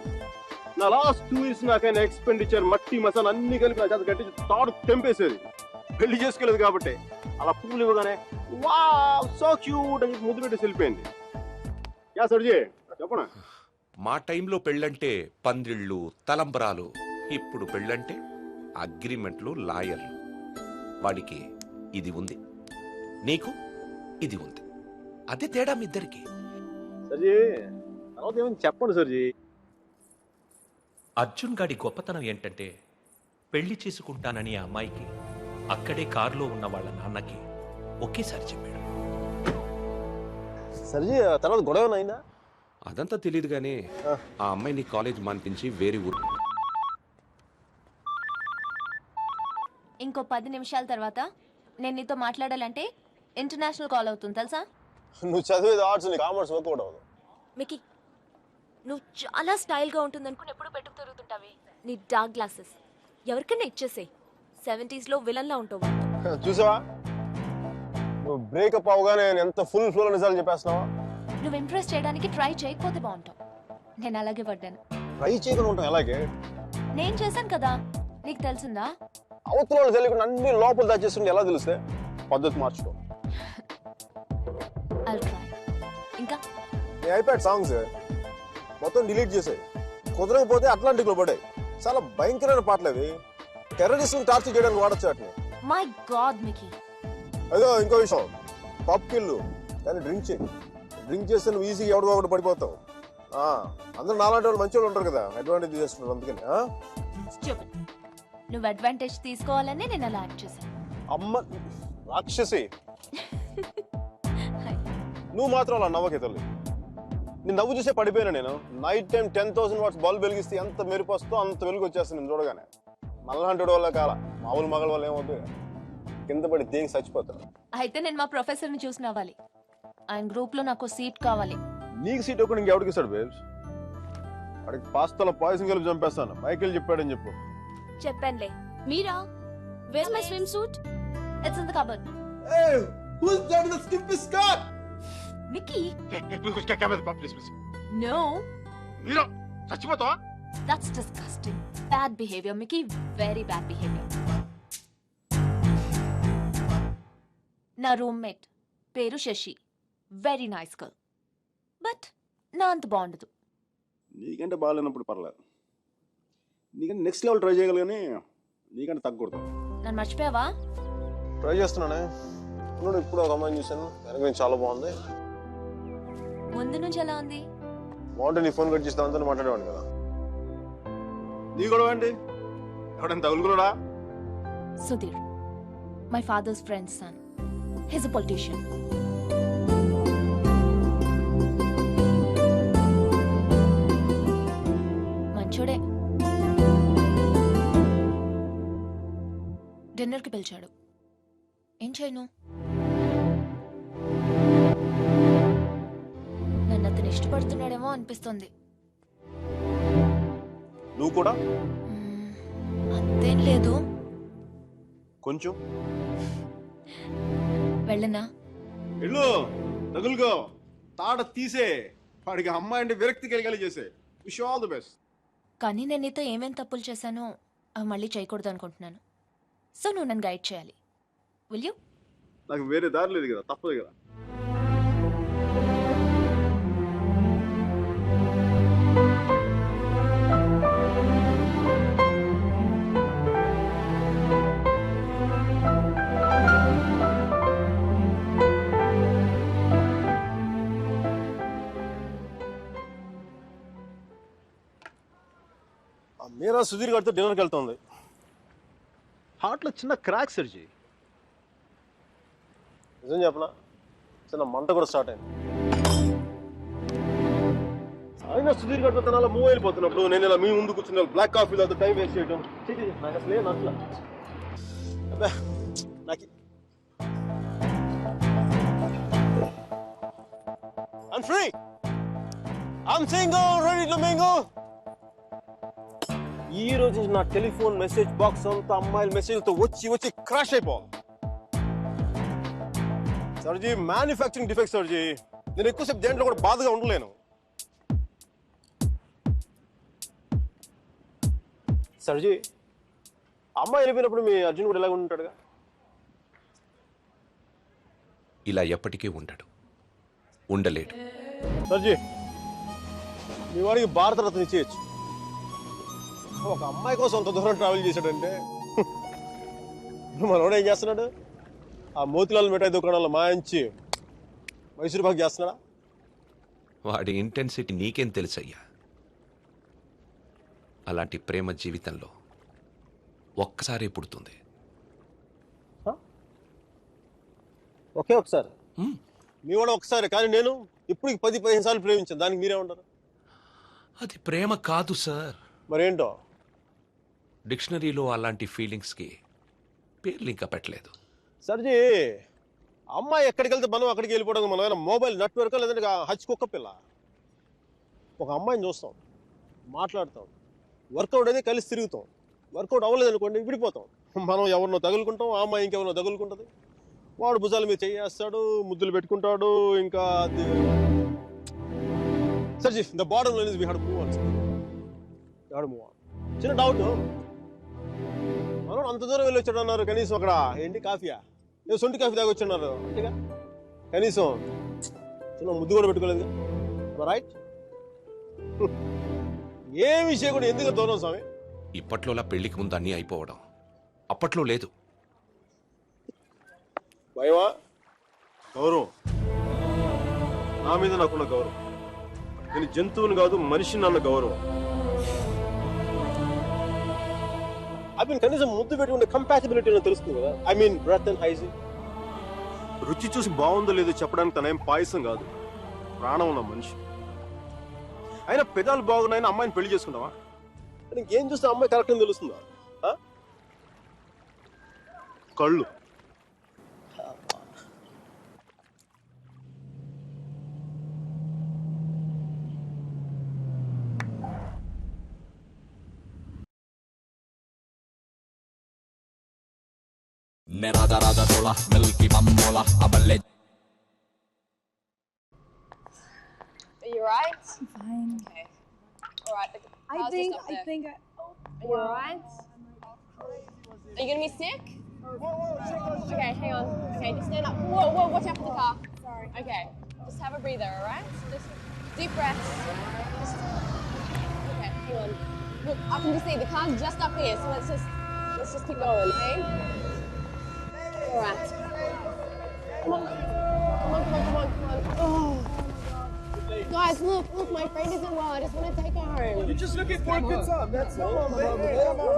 D: నా లాస్ట్ 2 years నాకైనా ఎక్స్పెండిచర్, మట్టి మసాలా అన్ని కలిపి నా చేత గట్టి తాడు తెంపేసేది. పెళ్లి చేసుకోలేదు కాబట్టి అలా పువ్వులు ఇవ్వగానే వావ్ సో క్యూట్ అని ముద్దు పెట్టి వెళ్ళిపోయింది. యా సర్జీ చెప్పనా?
A: మా టైంలో పెళ్ళంటే పందిళ్ళు, తలంబరాలు. ఇప్పుడు పెళ్ళంటే అగ్రిమెంట్లు, లాయర్లు. వాడికి ఇది ఉంది, నీకు ఇది ఉంది. అదే తేడా మీ ఇద్దరికి.
D: సర్జీ తర్వాత ఏమైనా చెప్పండి సర్జీ.
A: అర్జున్ గాడి గొప్పతనం ఏంటంటే పెళ్లి చేసుకుంటానని ఆ అమ్మాయికి అక్కడే కారులో ఉన్న వాళ్ళ నాన్నకి ఒకేసారి చెప్పాడు.
D: సర్జీ తర్వాత గొడవ అయిందా?
A: అదంతా తెలియదు కానీ ఆ అమ్మాయిని కాలేజ్ మాన్పించి వేరే ఊరు.
H: ఇంకో 10 నిమిషాల తర్వాత నేను నీతో మాట్లాడాలంటే ఇంటర్నేషనల్ కాల్ అవుతుంది తెలుసా?
D: నువ్వు చదివేది ఆర్ట్స్, నీ కామర్స్ వర్కౌట్ అవ్వదు.
H: మికీ నువ్వు చాలా స్టైల్గా ఉంటుంది అనుకుని ఎప్పుడు పెట్టుకు తిరుగుతుంటావి. నీ డార్క్ గ్లాసెస్ ఎవరికైనా ఇచ్చేసేయ్. 70s విలన్లా ఉంటావు.
D: చూసావా నువ్వు బ్రేకప్ అవగానే ఎంత ఫుల్ ఫ్లో నిజాలు చెప్పేస్తున్నావా?
H: నువ్వు ఇంప్రెస్ చేయడానికి ట్రై చేయకపోతే బాగుంటావు. నేను అలాగే పడ్డాను.
D: ట్రై చేయకుండా ఉంటాం ఎలాగే?
H: నేను చేశాను కదా, నీకు తెలిసిందా?
D: అవతల వాళ్ళు తెలియకుండా అన్ని లోపల దాచేస్తుంటే ఎలా తెలిస్తే? పద్ధతి మార్చుకో.
H: I'll try. ఇంకా
D: నీ ఐప్యాడ్ సాంగ్స్ మొత్తం డిలీట్ చేసాయి. కుదరకపోతే అట్లాంటిక్ లో పడాయి. చాలా భయంకరమైన పాటలు అవి. టెర్రరిస్ట్ టార్చర్ చేయడానికి వాడచ్చు వాటిని.
H: My God Mickey.
D: అదో ఇంకో విషయం, పబ్కి వెళ్ళు కానీ డ్రింక్ చేయి. డ్రింక్ చేస్తే నువ్వు ఈజీగా ఎవడో ఒకటి పడిపోతావు. అందరూ నాలాంటి వాళ్ళు మంచి వాళ్ళు ఉంటారు కదా, అడ్వాంటేజ్ చేస్తున్నారు. అందుకని
H: Stupid. నువ్వు అడ్వాంటేజ్ తీసుకోవాలని నేను అలా యాక్ట్ చేశాను.
D: అమ్మ రాక్షసి, నువ్వు మాత్రం అలా నవ్వకే తల్లి. నేను నవ్వు చూసే పడిపోయినా. నేను నైట్ టైం 10,000 watts బల్బ్ వెలిగిస్తే ఎంత మెరుపు వస్తో అంత వెలుగు వచ్చేస్తుంది నేను చూడగానే. మళ్ళంటి వల్ల కాల మామూలు మగల వల్ల ఏమవుతుంది, కింద పడి దేనికి చచ్చిపోతాడు.
H: అయితే నేను మా ప్రొఫెసర్ని చూసి నవ్వాలి. ఆయన గ్రూప్లో నాకు సీట్ కావాలి.
D: నీకు సీట్ ఒకటి ఇంకెవడికి ఇస్తాడు బేబ్స్? అడిగి పాస్తాలో పాయసం కలిపి చంపేస్తాను. మైకేల్ చెప్పాడని చెప్పు.
H: చెప్పానులే. Mira? Where my swimsuit? It's in the cupboard.
D: Hey, who's that in the skimpy skirt?
H: Mickey.
E: Please please.
H: No.
E: మీరు చచ్చిపోతావా?
H: That's disgusting. Bad behavior, Mickey. Very bad behavior. నా రూమ్మేట్ పేరు Shashi. Very nice girl. But నా అంత బాగుండదు.
D: నీకంటే బాగాలేనప్పుడు పర్లేదు. నీకంటే నెక్స్ట్ లెవెల్ ట్రై చేయగలగానే నీకంటే తగ్గకూడదు.
H: నన్ను మర్చిపోయావా?
D: ట్రై చేస్తున్నానే. ఇప్పుడు ఒక అమ్మాయిని చూశాను, వెనక నుంచి చాలా బాగుంది.
H: ముందు నుంచి ఎలా ఉంది?
D: బాగుంటే నీ ఫోన్ కట్ చేసి దాంతో మాట్లాడేవాడు కదా. నీ గొడవ ఏంటి? ఎవడైనా తగులుకున్నాడా?
H: Sudheer, my father's friend's son. He's a politician. మంచోడే. డిన్నర్కి పిలిచాడు. ఏం చేయను? నన్ను అతను ఇష్టపడుతున్నాడేమో అనిపిస్తుంది.
D: నువ్వు కూడా?
H: అంతేం లేదు.
D: కొంచెం.
H: వెళ్ళనా?
D: వెళ్ళు, తగులుకో, తాట తీసే, వాడికి అమ్మాయి అంటే విరక్తి కలిగేలా చేసే. Wish all the best.
H: కానీ నేను నీతో ఏమేం తప్పులు చేశానో అవి మళ్ళీ చేయకూడదు అనుకుంటున్నాను. సో నువ్వు నన్ను గైడ్ చేయాలి. Will you?
D: నాకు వేరే దారి లేదు కదా, తప్పదు కదా. మీరా సుధీర్ గారితో డిన్నర్కి వెళ్తుంది. హార్ట్లో చిన్న క్రాక్ సర్జీ. నిజం చెప్పనా, చిన్న మంట కూడా స్టార్ట్ అయింది. అయినా సుధీర్ గారితో తన అలా మూవ్ అయిపోతున్నప్పుడు నేను ఇలా మీ ముందు కూర్చున్న బ్లాక్ కాఫీ తాగుతూ టైం వేస్ట్ చేయడం నాకు అసలే నచ్చలా. అబ్బా నాకు I'm free. I'm single, ready to mingle. ఈ రోజు నా టెలిఫోన్ మెసేజ్ బాక్స్ అంతా అమ్మాయిల మెసేజ్లతో వచ్చి వచ్చి క్రాష్ అయిపోవాలి. సర్జీ, మ్యానుఫ్యాక్చరింగ్ డిఫెక్ట్ సర్జీ. నేను ఎక్కువసేపు దేంట్లో కూడా బాధగా ఉండలేను. సర్జీ, అమ్మాయి వెళ్ళిపోయినప్పుడు మీ అర్జున్ కూడా ఎలాగ ఉంటాడుగా?
A: ఇలా ఎప్పటికీ ఉండడు, ఉండలేడు.
D: సర్జీ, మీ వాడికి భారతరత్న ఇచ్చేయచ్చు. ఒక అమ్మాయి కోసం అంత దూరం ట్రావెల్ చేశాడంటే మనోడు ఏం చేస్తున్నాడు? ఆ మోతిలాల్ మిఠాయి దుకాణంలో మాయించి మైసూరు పాక్ చేస్తున్నాడా?
A: వాడి ఇంటెన్సిటీ నీకేం తెలుసయ్యా? అలాంటి ప్రేమ జీవితంలో ఒక్కసారి పుడుతుంది.
D: ఒకే ఒకసారి? మీ వాడు ఒకసారి, కానీ నేను ఇప్పుడు 10-15 సార్లు ప్రేమించాను. దానికి మీరే ఉంటారు?
A: అది ప్రేమ కాదు సార్.
D: మరేంటో?
A: డిక్షనరీలో అలాంటి ఫీలింగ్స్కి పేర్లు ఇంకా పెట్టలేదు.
D: సర్జీ, అమ్మాయి ఎక్కడికి వెళ్తే మనం అక్కడికి వెళ్ళిపోవడం. మనం ఏమైనా మొబైల్ నెట్వర్క్ లేదంటే హచ్ కుక్క పిల్ల. ఒక అమ్మాయిని చూస్తాం, మాట్లాడతాం, వర్కౌట్ అయితే కలిసి తిరుగుతాం. వర్కౌట్ అవ్వలేదు అనుకోండి, విడిపోతాం. మనం ఎవరినో తగులుకుంటాం, ఆ అమ్మాయి ఇంకెవరినో తగులుకుంటుంది. వాడు భుజాల మీద చేయేస్తాడు, ముద్దులు పెట్టుకుంటాడు. ఇంకా సర్జీ, the bottom line is we have to move on. చిన్న డౌట్, మనం అంత దూరం వెళ్ళి వచ్చాడు అన్నారు, కనీసం అక్కడ ఏంటి కాఫీయా, ఏదో సొంటి కాఫీ తాగి వచ్చున్నారు అంతేగా, కనీసం చిన్న ముద్దు కూడా పెట్టుకోలేదు. రైట్? ఏ విషయం కూడా ఎందుకు దూరం స్వామి?
A: ఇప్పట్లోలా పెళ్లికి ముందు అన్నీ అయిపోవడం అప్పట్లో లేదు.
D: భయమా? గౌరవం, నా మీద నాకున్న గౌరవం. నేను జంతువుని కాదు, మనిషిని అన్న గౌరవం. కనీసం ముద్దు పెట్టుకుంటే కంపాటిబిలిటీ తెలుస్తుంది కదా. I mean breath and hygiene. రుచి చూసి బాగుందో లేదో చెప్పడానికి తనేం పాయసం కాదు, ప్రాణం ఉన్న మనిషి. అయినా పెదాలు బాగున్నాయని అమ్మాయిని పెళ్లి చేసుకుంటావా? ఇంకేం చూస్తే అమ్మాయి కరెక్ట్ అని తెలుస్తుందా? కళ్ళు.
P: मेरा दरादा थोड़ा मिल्की बम्बोला अबले.
F: Are you alright?
Q: Fine.
F: Okay. Alright.
Q: I think.
F: Are you alright? Are you gonna be sick? Okay, hang on. Okay, just stand up. Whoa, watch out for the car. Sorry. Okay, just have a breather, alright? Just deep breaths. Okay, hang on. Look, I can just see the car's just up here, so let's just Let's just keep going, okay? All right. Come on. Oh. Guys, look, my friend isn't well. I just want to take her home.
B: You're just looking for a good time. That's all, baby. Come on,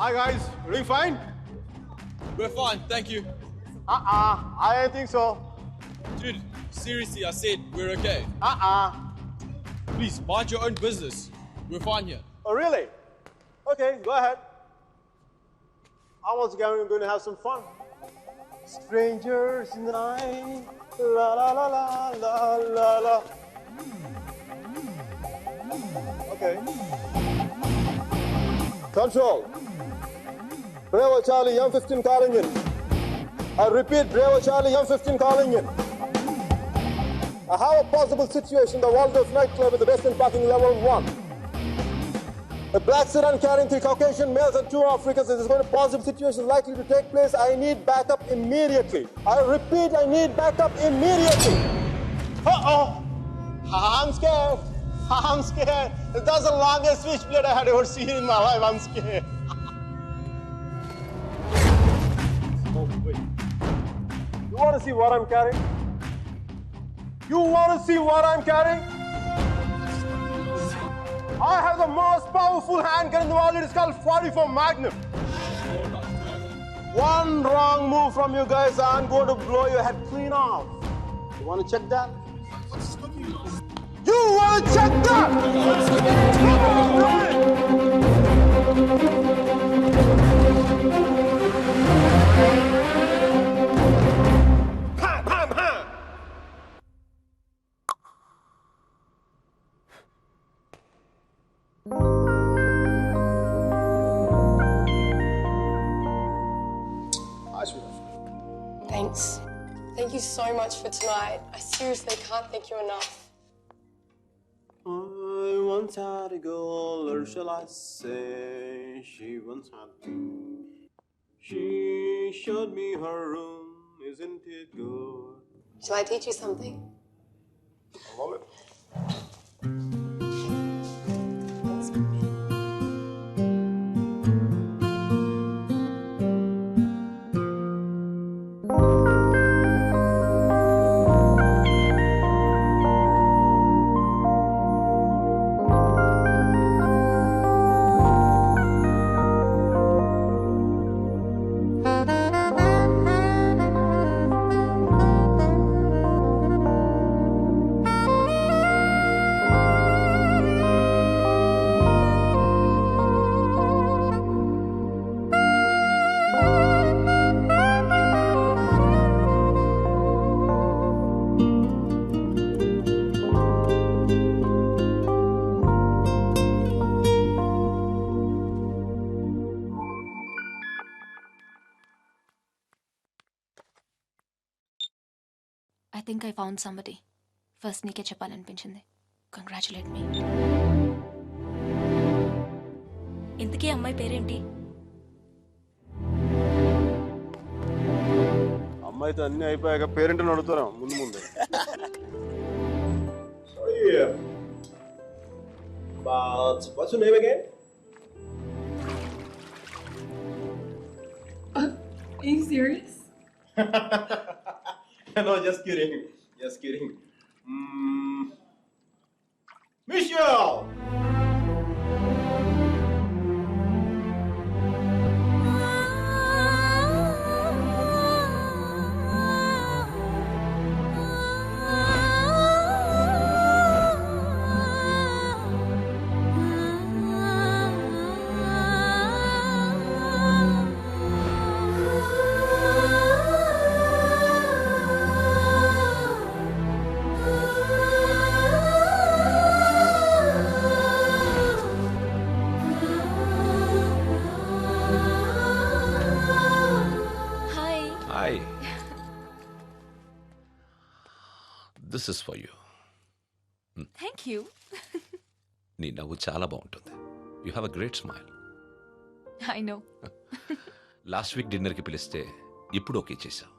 E: Hi guys, doing fine?
B: We're fine, thank you.
E: I don't think so.
B: Dude, seriously, I said we're okay. Please, mind your own business. We're fine here.
E: Oh really? Okay, go ahead. I was going to have some fun. Strangers in the night, la la la la la la la. Okay. Control. Bravo Charlie, M15 calling in. I repeat, Bravo Charlie, M15 calling in. I have a possible situation, the Waldorf nightclub with the Western parking level 1. A black sedan carrying 3 Caucasian males and 2 Africans. There is going to be possible situation likely to take place. I need backup immediately. I repeat, I need backup immediately. Uh-oh. I'm scared. I'm scared. That's the longest switchblade I had ever seen in my life. I'm scared. Oh, wait. You want to see what I'm carrying? You want to see what I'm carrying? I have the most powerful handgun in the world. It is called 44 Magnum. One wrong move from you guys, I'm going to blow your head clean off. You want to check that? You want to check that? Pam, pam, pam.
F: Thanks. Thank you so much for tonight. I seriously can't thank you enough.
D: I once had a girl, or shall I say, she once had me. She showed me her room, isn't it good?
F: Shall I teach you something?
D: I love it.
H: I think I found somebody. First నీకే చెప్పాలనిపించింది. Congratulate me. ఇంతకీ అమ్మాయి పేరేంటి?
D: అమ్మాయితో అన్ని అయిపోయాక పేరెంట్ని అడుగుతాం ముందు ముందు. But what's your name again?
F: Are you serious?
D: No, just kidding. Just kidding. Michelle!
A: This is for you.
H: Thank you.
A: నీ నవ్వు చాలా బాగుంటుంది. You have a great smile.
H: I know.
A: Last week డిన్నర్కి పిలిస్తే ఇప్పుడు ఓకే చేశావు.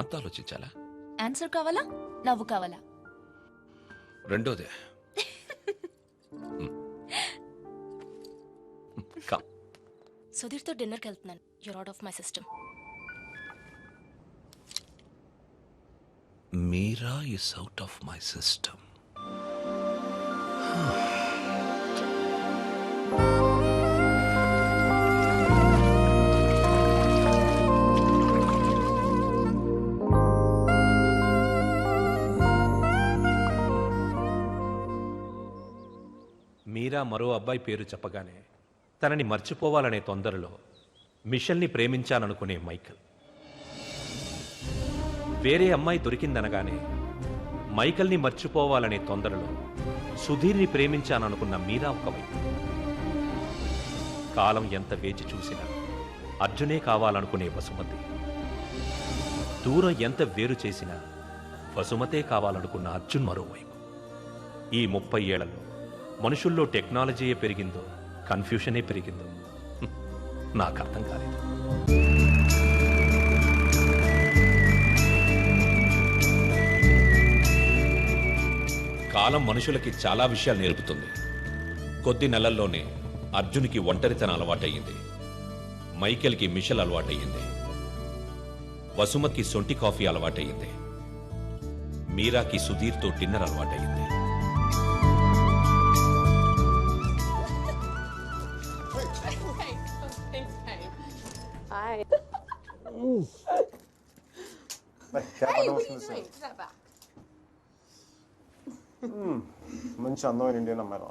A: అంత ఆలోచించాలా?
H: ఆన్సర్ కావాలా, నవ్వు కావాలా?
A: రెండోదే. కమ్.
H: సుధీర్తో డిన్నర్కి వెళ్తున్నాను. You're out of my system.
A: Mira is out of my system. Mira మరో అబ్బాయి పేరు చెప్పగానే తనని మర్చిపోవాలనే తొందరలో మిషల్ని ప్రేమించాననుకునే మైకల్. వేరే అమ్మాయి దొరికిందనగానే మైకల్ని మర్చిపోవాలనే తొందరలో సుధీర్ని ప్రేమించాననుకున్న మీరా ఒకవైపు. కాలం ఎంత వేచి చూసినా అర్జునే కావాలనుకునే వసుమతి. దూరం ఎంత వేరు చేసినా వసుమతే కావాలనుకున్న అర్జున్ మరోవైపు. ఈ 30 ఏళ్లలో మనుషుల్లో టెక్నాలజీయే పెరిగిందో కన్ఫ్యూషనే పెరిగిందో నాకు అర్థం కాలేదు. కాలం మనుషులకి చాలా విషయాలు నేర్పుతుంది. కొద్ది నెలల్లోనే అర్జున్కి ఒంటరితనం అలవాటయ్యింది, మైకేల్కి మిషల్ అలవాటయ్యింది, వసుమకి సొంటి కాఫీ అలవాటయ్యింది, మీరాకి సుధీర్తో డిన్నర్ అలవాటయ్యింది.
F: Hi.
D: మంచి అందమైన ఇండియన్ అమ్మాయి.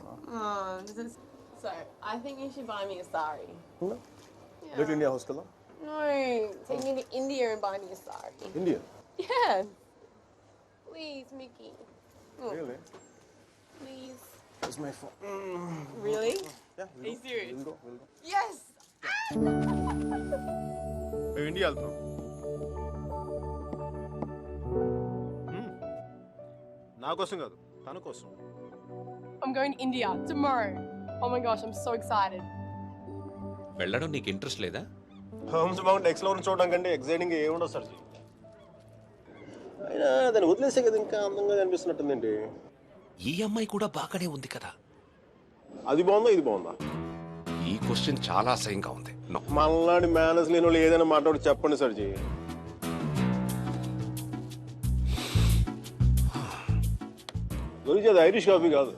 F: So, I think you should buy me a sari.
D: Little India house కదా.
F: No, take me to India and buy me a sari.
D: India?
F: Yeah. Please, Mickey.
D: Really?
F: Please.
D: It's my phone.
F: Really?
D: Yeah.
F: Are you serious?
D: We'll go.
F: Yes!
D: మేము India వెళ్తున్నాం. నా కోసం కాదు, తన కోసం.
F: I'm going to India tomorrow. Oh my gosh, I'm so excited.
A: వెళ్ళడం నీకు interest లేదా?
D: హోమ్స్ మౌంట్ ఎక్స్ప్లోర్ చూడడం కంటే ఎక్సైటింగ్ ఏముండదు సార్. అయినా దాన్ని వదిలేసే కదా ఇంకా అందంగా కనిపిస్తున్నట్టుందండి.
A: ఈ అమ్మాయి కూడా బాగానే ఉంది కదా.
D: అది బాగుందా ఇది బాగుందా?
A: ఈ క్వశ్చన్ చాలా అసహ్యంగా ఉంది.
D: మళ్ళాడి మేనేజ్ లేని వాళ్ళు ఏదైనా మాట్లాడి చెప్పండి సర్జీ. గురించి అది ఐరిష్ కాఫీ కాదు.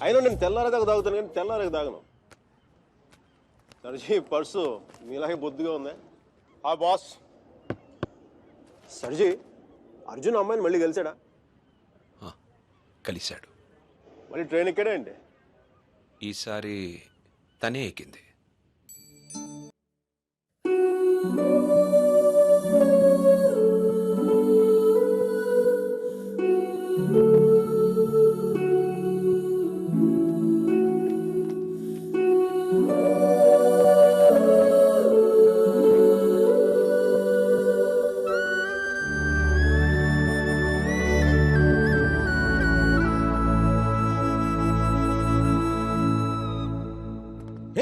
D: అయినా నేను తెల్లారేదాకా తాగుతాను కానీ తెల్లారేక తాగను. సర్జీ పర్సు మీలాగే బొద్దుగా ఉంది. ఆ బాస్ సర్జీ, అర్జున్ అమ్మాయిని మళ్ళీ కలిసాడా?
A: కలిశాడు.
D: మళ్ళీ ట్రైన్ ఎక్కాడా అండి?
A: ఈసారి తనే ఎక్కింది.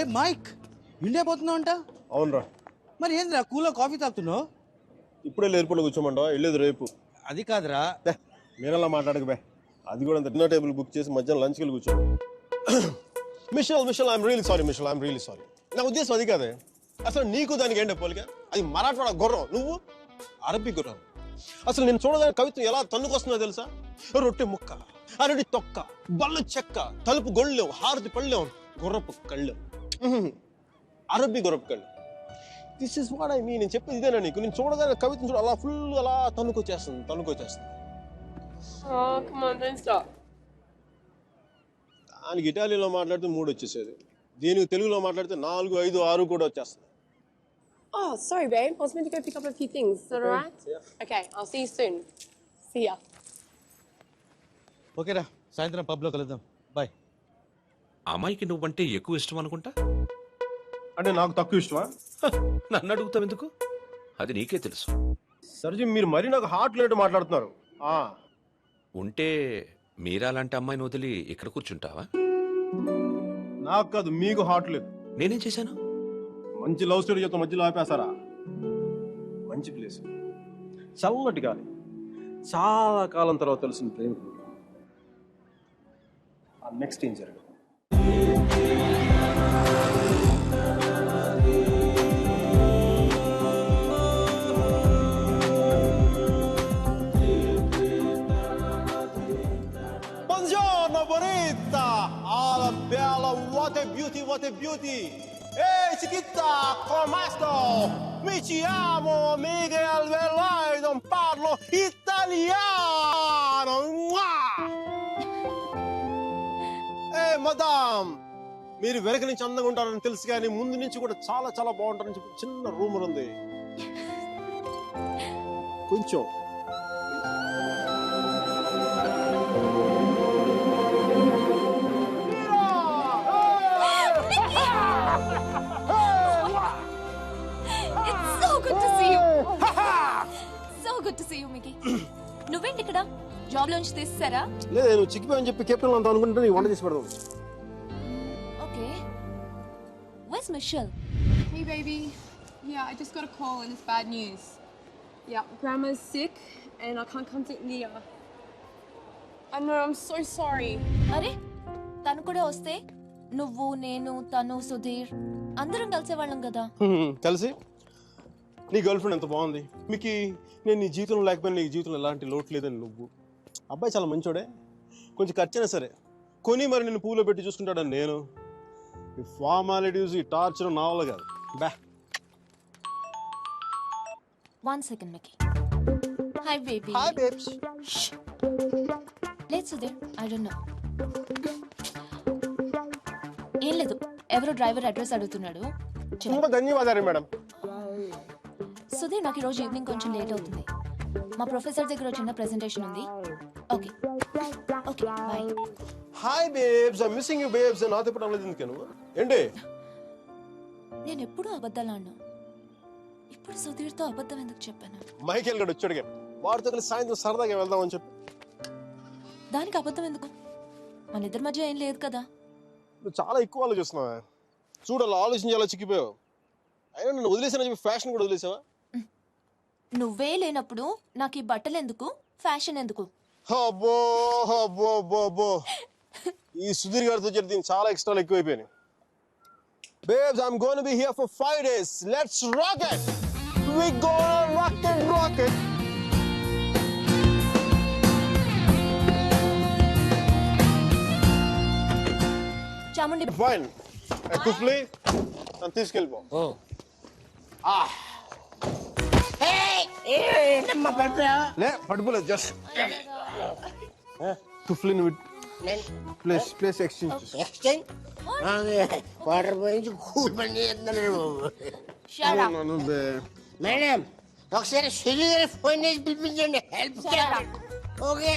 Q: ఏ మైక్, ఇండియా పోతున్నావు అంట?
D: అవునరా.
Q: మరి ఏంద్రా కూలో కాఫీ తాగుతున్నావు?
D: ఇప్పుడే ఎయిర్పోర్ట్లో కూర్చోమంటావా? వెళ్ళేది రేపు.
Q: అది కాదురా.
D: మీరలా మాట్లాడకపోయా. అది కూడా డిన్నర్ టేబుల్ బుక్ చేసి మధ్యాహ్నం లంచ్కి వెళ్ళి కూర్చో. Mitchell I'm really sorry. నా ఉద్దేశం అది కాదే. అసలు నీకు దానికి ఏంటో పోలిక? అది మరాఠవాడ గుర్రం, నువ్వు అరబీ గుర్రం. అసలు నేను చూడడానికి కవిత్వం ఎలా తన్నుకొస్తుందో తెలుసా? రొట్టె ముక్క, అరటి తొక్క, బల్ల చెక్క, తలుపు గొళ్ళెం, హారతి పళ్ళెం, గుర్రపు కళ్ళెం, అరబీ గుర్రపు కళ్ళు. This is what I mean. నేను చెప్పేది ఇదేనా నీకు? నేను చూడగానే కవిత్వం చూడ అలా ఫుల్ అలా తన్నుకొచ్చేస్తుంది.
F: Oh, come on, don't stop.
D: దానికి ఇటాలియన్లో మాట్లాడితే 3 వచ్చేసేది, దీనికి తెలుగులో మాట్లాడితే 4, 5, 6 కూడా వచ్చేస్తుంది.
F: Oh, sorry, babe. I was meant to go pick up a few things. Is that all right?
D: Yeah.
F: Okay, I'll see you soon. See ya.
Q: ఓకేరా, సాయంత్రం పబ్లో కలుద్దాం. బాయ్.
A: అమ్మాయికి నువ్వంటే ఎక్కువ ఇష్టం అనుకుంటా.
D: అంటే నాకు తక్కువ ఇష్టమా?
A: నన్ను అడుగుతావు ఎందుకు? అది నీకే తెలుసు.
D: సర్జీ, మీరు మరీ నాకు హార్ట్ లేట్ మాట్లాడుతున్నారు.
A: ఉంటే మీరాలాంటి అమ్మాయిని వదిలి ఇక్కడ కూర్చుంటావా?
D: నాకు కాదు, మీకు హార్ట్ లేదు.
A: నేనేం చేశాను?
D: మంచి లవ్ స్టోరీ చెప్తా మధ్యలో ఆపేస్తారా? మంచి ప్లేస్, చల్లటి గాలి, చాలా కాలం తర్వాత తెలిసిన ప్రేమ. నెక్స్ట్ ఏం జరగదు. Buongiorno, bonita! Ah, bella, what a beauty, what a beauty! Ehi, chiquita, come sto? Mi chiamo Miguel Veloy, non parlo italiano! Ehi, madam! మీరు వెనక నుంచి అందంగా ఉంటారని తెలుసు కానీ ముందు నుంచి కూడా చాలా చాలా బాగుంటారని చెప్పి చిన్న రూమర్ ఉంది. కొంచెం
H: నువ్వేంటి ఇక్కడ? జాబ్ లోంచి తీస్తారా?
D: లేదు, నువ్వు చిక్కిపోయని చెప్పి కెప్టెన్ అంతా అనుకుంటే నీ వంట చేసి పెడదాం.
H: Okay. Where's Michelle?
F: Hey, baby. Yeah, I just got a call and it's bad news. Yeah, Grandma's sick and I can't come to India. I know, I'm so sorry.
H: అరే, తను కూడా వస్తే నువ్వు, నేను, తను, సుధీర్ అందరం కలిసేవాళ్ళం కదా.
D: కలిసి నీ గర్ల్ ఫ్రెండ్ ఎంత బాగుంది. మీకు నేను నీ జీవితంలో లేకపోయినా నీ జీవితంలో ఎలాంటి లోటు లేదని నువ్వు. అబ్బాయి చాలా మంచోడే, కొంచెం ఖర్చైనా సరే కొని మరి నిన్ను పూలో పెట్టి చూసుకుంటాడని నేను. ఈ ఫార్మాలిటీస్, ఈ టార్చర్ నా వల్ల కాదు. బా.
H: 1 second, Mickey. Hi, baby.
D: Hi, babes.
H: Shh. Let's Sudhir. I don't know. ఏం లేదు, ఎవరో డ్రైవర్ అడ్రస్ అడుగుతున్నాడు.
D: చాలా ధన్యవాదాలు మేడం.
H: సుధీర్, నాకు ఈరోజు ఈవినింగ్ కొంచెం లేట్ అవుతుంది. మా ప్రొఫెసర్ దగ్గర చిన్న ప్రెజెంటేషన్ ఉంది. Okay okay, bye.
D: Hi babes, I missing you babes. నాతో ఇప్పుడు అనలేదు ఎందుకను? ఏంటి?
H: నేను ఎప్పుడూ అబద్ధాలు ఆడను. ఇప్పుడు సుధీర్తో అబద్ధం ఎందుకు చెప్పాను?
D: మైకేల్ గడు వచ్చాడుగా, వాడితో కలిసి సాయంత్రం సరదాగా వెళ్దామని చెప్పి.
H: దానికి అబద్ధం ఎందుకు? మన ఇద్దరి మధ్య ఏం లేదు కదా.
D: నువ్వు చాలా ఎక్కువ ఆలోచిస్తున్నావా? చూడు, అలా ఆలోచించి అలా చిక్కిపోయావు. అయినా నన్ను వదిలేసానని చెప్పి ఫ్యాషన్ కూడా వదిలేసావా?
H: నువ్వే లేనప్పుడు నాకు ఈ బట్టలు ఎందుకు, ఫ్యాషన్ ఎందుకు?
D: అబ్బో అబ్బో అబ్బో అబ్బో, ఈ సుధీర్ గారితో జరిగి చాలా ఎక్స్ట్రాలు ఎక్కువైపోయినాయి. Babes, I'm going to be here for 5 days. Let's rock it. We gonna rock it, rock it.
H: Chamundi.
D: Fine. Kufli, నన్ను తీసుకెళ్ళిపో. లే, పడిపోలేదు. జస్ట్ కుఫ్లీ నువ్వు ప్లేస్ ఎక్స్చేంజ్
R: వాటర్ పోయించి కూల్ పని చేస్తున్నాను. మేడం, ఒకసారి సుధీర్ ఫోన్ చేసి పిలిపించండి, help. Okay.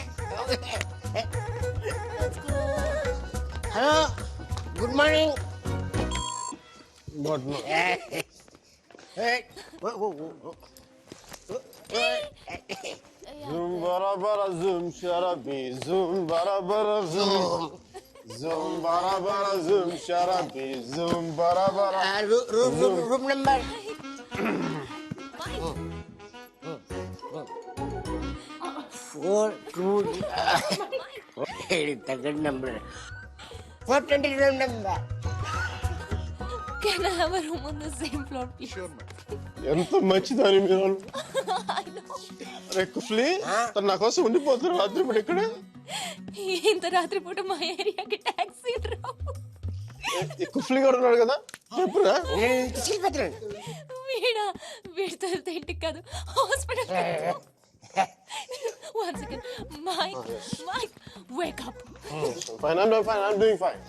R: Hello, good morning.
D: Zoom bara bara zoom sharabi zoom bara bara zoom zoom bara bara zoom sharabi zoom bara bara
R: room number 4 second number 420 room number.
H: Can I have a room on the same floor, please?
R: Sure, ma'am.
D: ఎంత మంచిదని మీరు. అరే కుఫ్లీ, తను నా కోసం ఉండిపోతున్నారు రాత్రి పూట ఇక్కడ.
H: ఇంత రాత్రి పూట మా ఏరియాకి టాక్సీ రావు.
D: కుఫ్లీ కూడా ఉన్నాడు కదా, చెప్పురా.
H: వీడితో వెళ్తే ఇంటికి కాదు, hospital. 1 second. Mike, wake up.
D: Fine, I'm doing fine.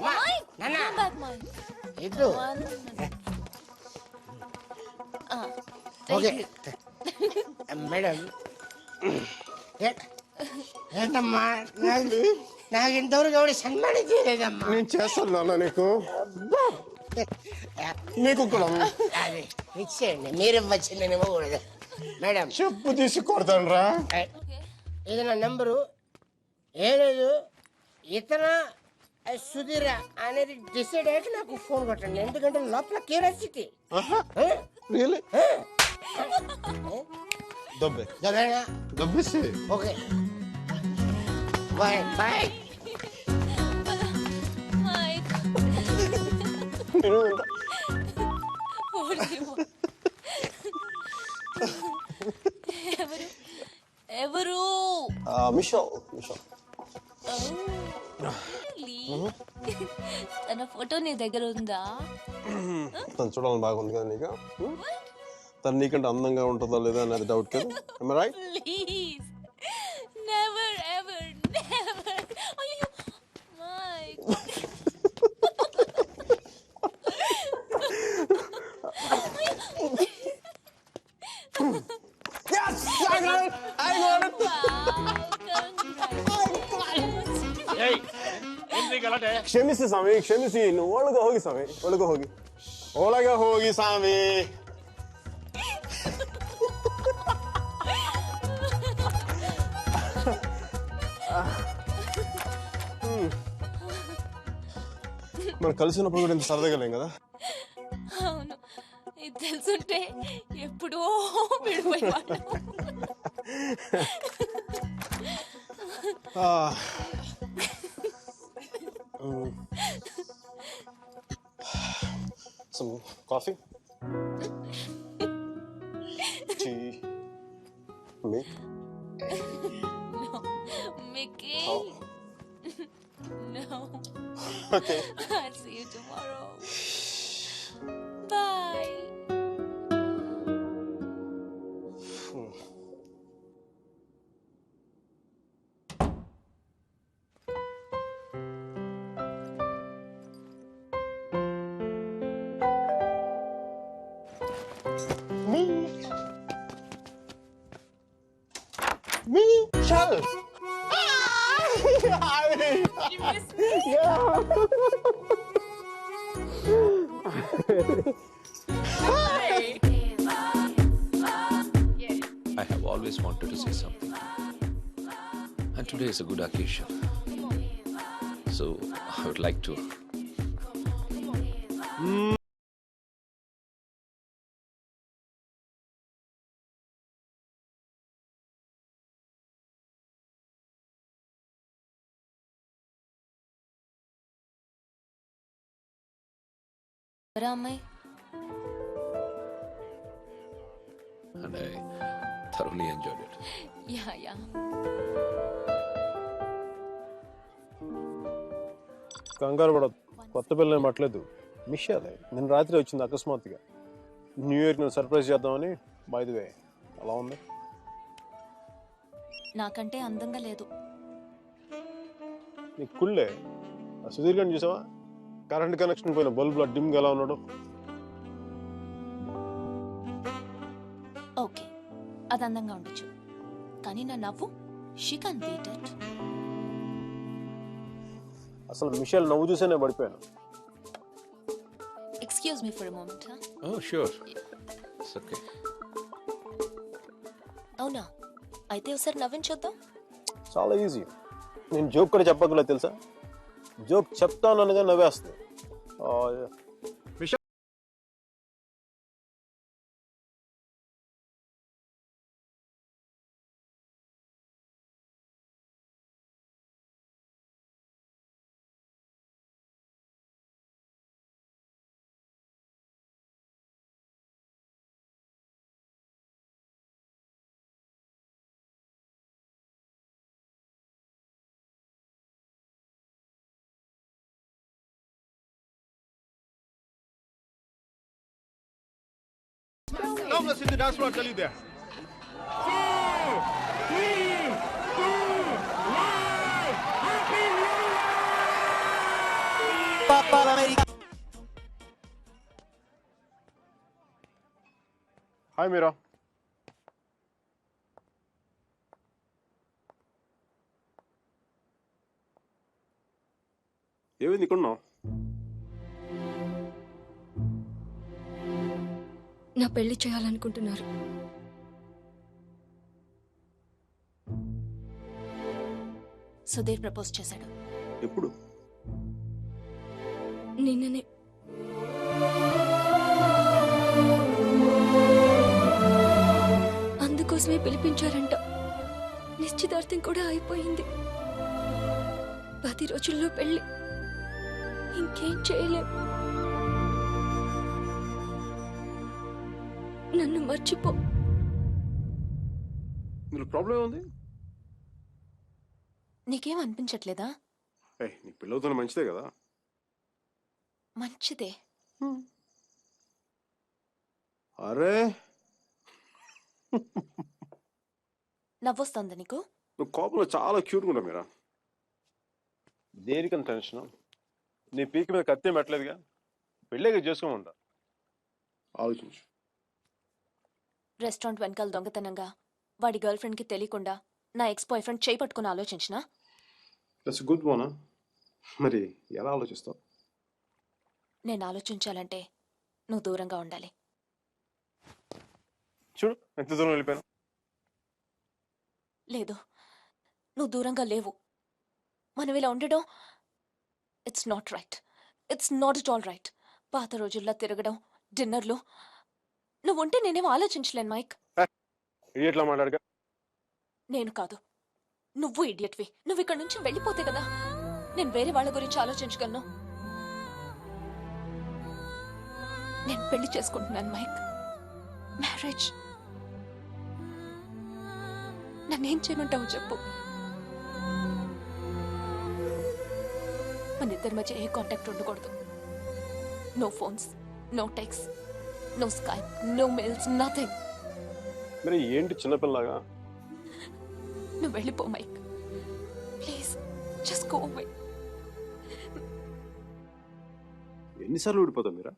H: Mike, come back, Mike.
R: Okay madam. ఏంటమ్మా, నాకు ఇంతవరకు ఎవరు సన్మానం చేయలేదమ్మా.
D: నేను చేస్తాను నాన్న నీకు. నీకు కూడా
R: ఇచ్చేయండి, మీరు ఇవ్వచ్చు, నేను ఇవ్వకూడదు. మేడం
D: చెప్పు తీసి కొడతాను రా.
R: ఇది నా నెంబరు. ఏం లేదు, ఇతన సుధీర అనేది డిసైడ్ అయ్యాక నాకు ఫోన్ కొట్టండి, ఎందుకంటే లోపల క్యూరియాసిటీ.
D: దబ్బేసి
R: ఓకే బాయ్ బాయ్.
H: ఎవరు
D: మిషల్
H: తన ఫోటో నీ దగ్గర ఉందా?
D: తను చూడాలని బాగుంది కదా నీకు? తను నీకంటే అందంగా ఉంటుందా లేదా అనేది డౌట్ కదా. Right?
H: Please never ever never. అయ్యో mic.
D: Yes, I got it. I got it. ಕ್ಷಮಿಸಿ ಸ್ವಾಮಿ, ಕ್ಷಮಿಸಿ. ಒಳಗೆ ಹೋಗಿ ಸ್ವಾಮಿ, ಒಳಗೆ ಹೋಗಿ, ಒಳಗೆ ಹೋಗಿ ಸ್ವಾಮಿ. మనం కలిసినప్పుడు కూడా ఇంత సరదాగా లేం కదా.
H: అవును, ఇది తెలుసుంటే ఎప్పుడో విడిపోయేవాళ్ళం.
D: Some coffee? Tea? Me?
H: No, Mickey.
D: Oh.
H: No.
D: Okay.
H: I'll see you tomorrow. Bye.
D: Michelle!
H: You missed me?
D: Yeah!
H: Hi!
A: I have always wanted to say something. And today is a good occasion. So I would like to.
H: ఎవరా అమ్మాయి?
A: And I thoroughly enjoyed it.
H: Yeah
D: కంగారు పడదు, కొత్త పిల్లని పట్టలేదు. మిషాలే నిన్న రాత్రి వచ్చింది అకస్మాత్తుగా. న్యూ ఇయర్కి నేను సర్ప్రైజ్ చేద్దామని. బై ది వే, అలా ఉంది.
H: నాకంటే అందంగా లేదు.
D: నీకు కుళ్ళే. ఆ సుధీర్ గారిని చూసావా? కరెంట్ కనెక్షన్ పోయిన బల్బులో డిమ్గా ఎలా ఉన్నాడు.
H: ఓకే, అది అందంగా ఉండొచ్చు, కానీ నా నవ్వు షీ కాన్ బీట్ ఇట్.
D: అసలు మిషేల్ నవ్వు చూసే నేను పడిపోయాను.
H: Excuse me for a moment.
A: Oh, sure. It's okay.
H: అవునా? అయితే ఒకసారి నవ్వించొద్దాం.
D: చాలా ఈజీ. నేను జోక్ కూడా చెప్పగల తెలుసా? Joke చెప్తాననగా నవ్వేస్తుంది.
E: Come, let's hit the dance floor. I'll tell you there. 4, 3, 2, 1. Happy New Year! Papa America.
D: Hi Mira. ఏమైంది ఇక్కడున్నావు?
S: నా పెళ్లి చేయాలనుకుంటున్నారు.
H: సుధీర్ ప్రపోజ్ చేశాడు.
D: ఎప్పుడు?
H: నిన్ననే. అందుకోసమే పిలిపించారంట. నిశ్చితార్థం కూడా అయిపోయింది. 10 రోజుల్లో పెళ్లి. ఇంకేం చేయలేం. నన్ను మర్చిపో.
D: ప్రాబ్లం ఉంది?
H: నీకేం అనిపించట్లేదా?
D: నీ పిల్లలతో మంచిదే కదా.
H: మంచిదే.
D: అరే
H: నవ్వొస్తుందా నీకు?
D: నువ్వు కోపంలో చాలా క్యూట్గా ఉంటావు మీరా. దేనికని టెన్షన్? నీ పీక మీద కత్తి పెట్టలేదుగా. పెళ్ళేగా చేసుకోమంటా. ఆలోచించు.
H: రెస్టారెంట్ వెనకాల దొంగతనంగా వాడి గర్ల్ ఫ్రెండ్కి తెలియకుండా నా ఎక్స్ బాయ్ ఫ్రెండ్ చేయి పట్టుకుని ఆలోచించినా?
D: That's good one. మరి ఎలా ఆలోచిస్తావు?
H: నేను ఆలోచించాలంటే నువ్వు దూరంగా ఉండాలి.
D: చూడు ఎంత దూరం వెళ్ళిపోయాను.
H: లేదు, నువ్వు దూరంగా లేవు. మనం ఇలా ఉండడం it's not right. It's not it all right. పాత రోజుల్లో తిరగడం, డిన్నర్లు. నువ్వు ఉంటే నేనేం ఆలోచించలేను మైక్.
D: ఇడియట్లా మాట్లాడగా.
H: నేను కాదు, నువ్వు ఇడియట్వి. నువ్వు ఇక్కడ నుంచి వెళ్ళిపోతే కదా నేను వేరే వాళ్ళ గురించి ఆలోచించగలను. నేను పెళ్లి చేసుకుంటున్నాను మైక్. మ్యారేజ్. నన్నేం చేయమంటావు చెప్పు. మన ఇద్దరి మధ్య ఏ కాంటాక్ట్ ఉండకూడదు. No phones, no text, no Skype, no mails, nothing.
D: మరి ఏంటి చిన్నపిల్లగా?
H: నువ్వు వెళ్ళిపో Mike. Please just go away.
D: ఎన్నిసార్లు ఊడిపోతావు మీరా?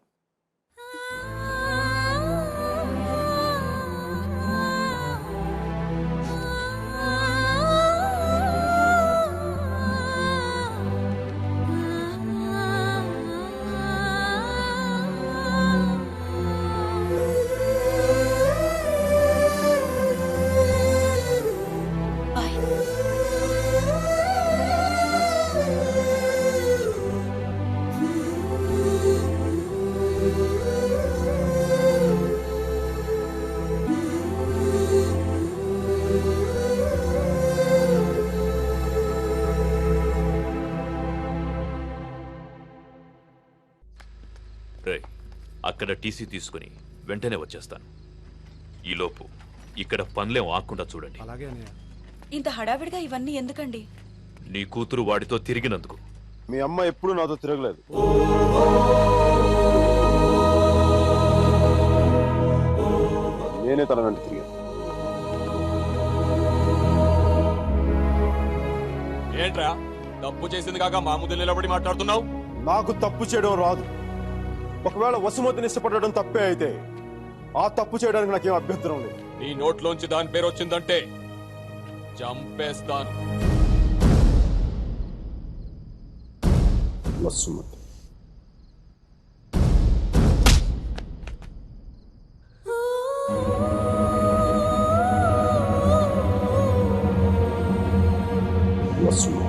S: అక్కడ టీసీ తీసుకుని వెంటనే వచ్చేస్తాను. ఈలోపు ఇక్కడ పనులేం ఆకుండా చూడండి.
J: ఇంత హడావిడిగా ఇవన్నీ ఎందుకండి?
S: నీ కూతురు వాడితో తిరిగినందుకు.
D: మీ అమ్మ ఎప్పుడు నాతో తిరగలేదు. నేనే తన వెంట తిరిగాను.
M: ఏంట్రా తప్పు చేసింది కాక మా ముందు నిలబడి మాట్లాడుతున్నావు?
D: నాకు తప్పు చేయడం రాదు. ఒకవేళ వసుమతిని ఇష్టపడడం తప్పే అయితే ఆ తప్పు చేయడానికి నాకేం అభ్యంతరం లేదు.
M: నీ నోట్లోంచి దాని పేరు వచ్చిందంటే చంపేస్తాను.
D: వసుమతి వసుమతి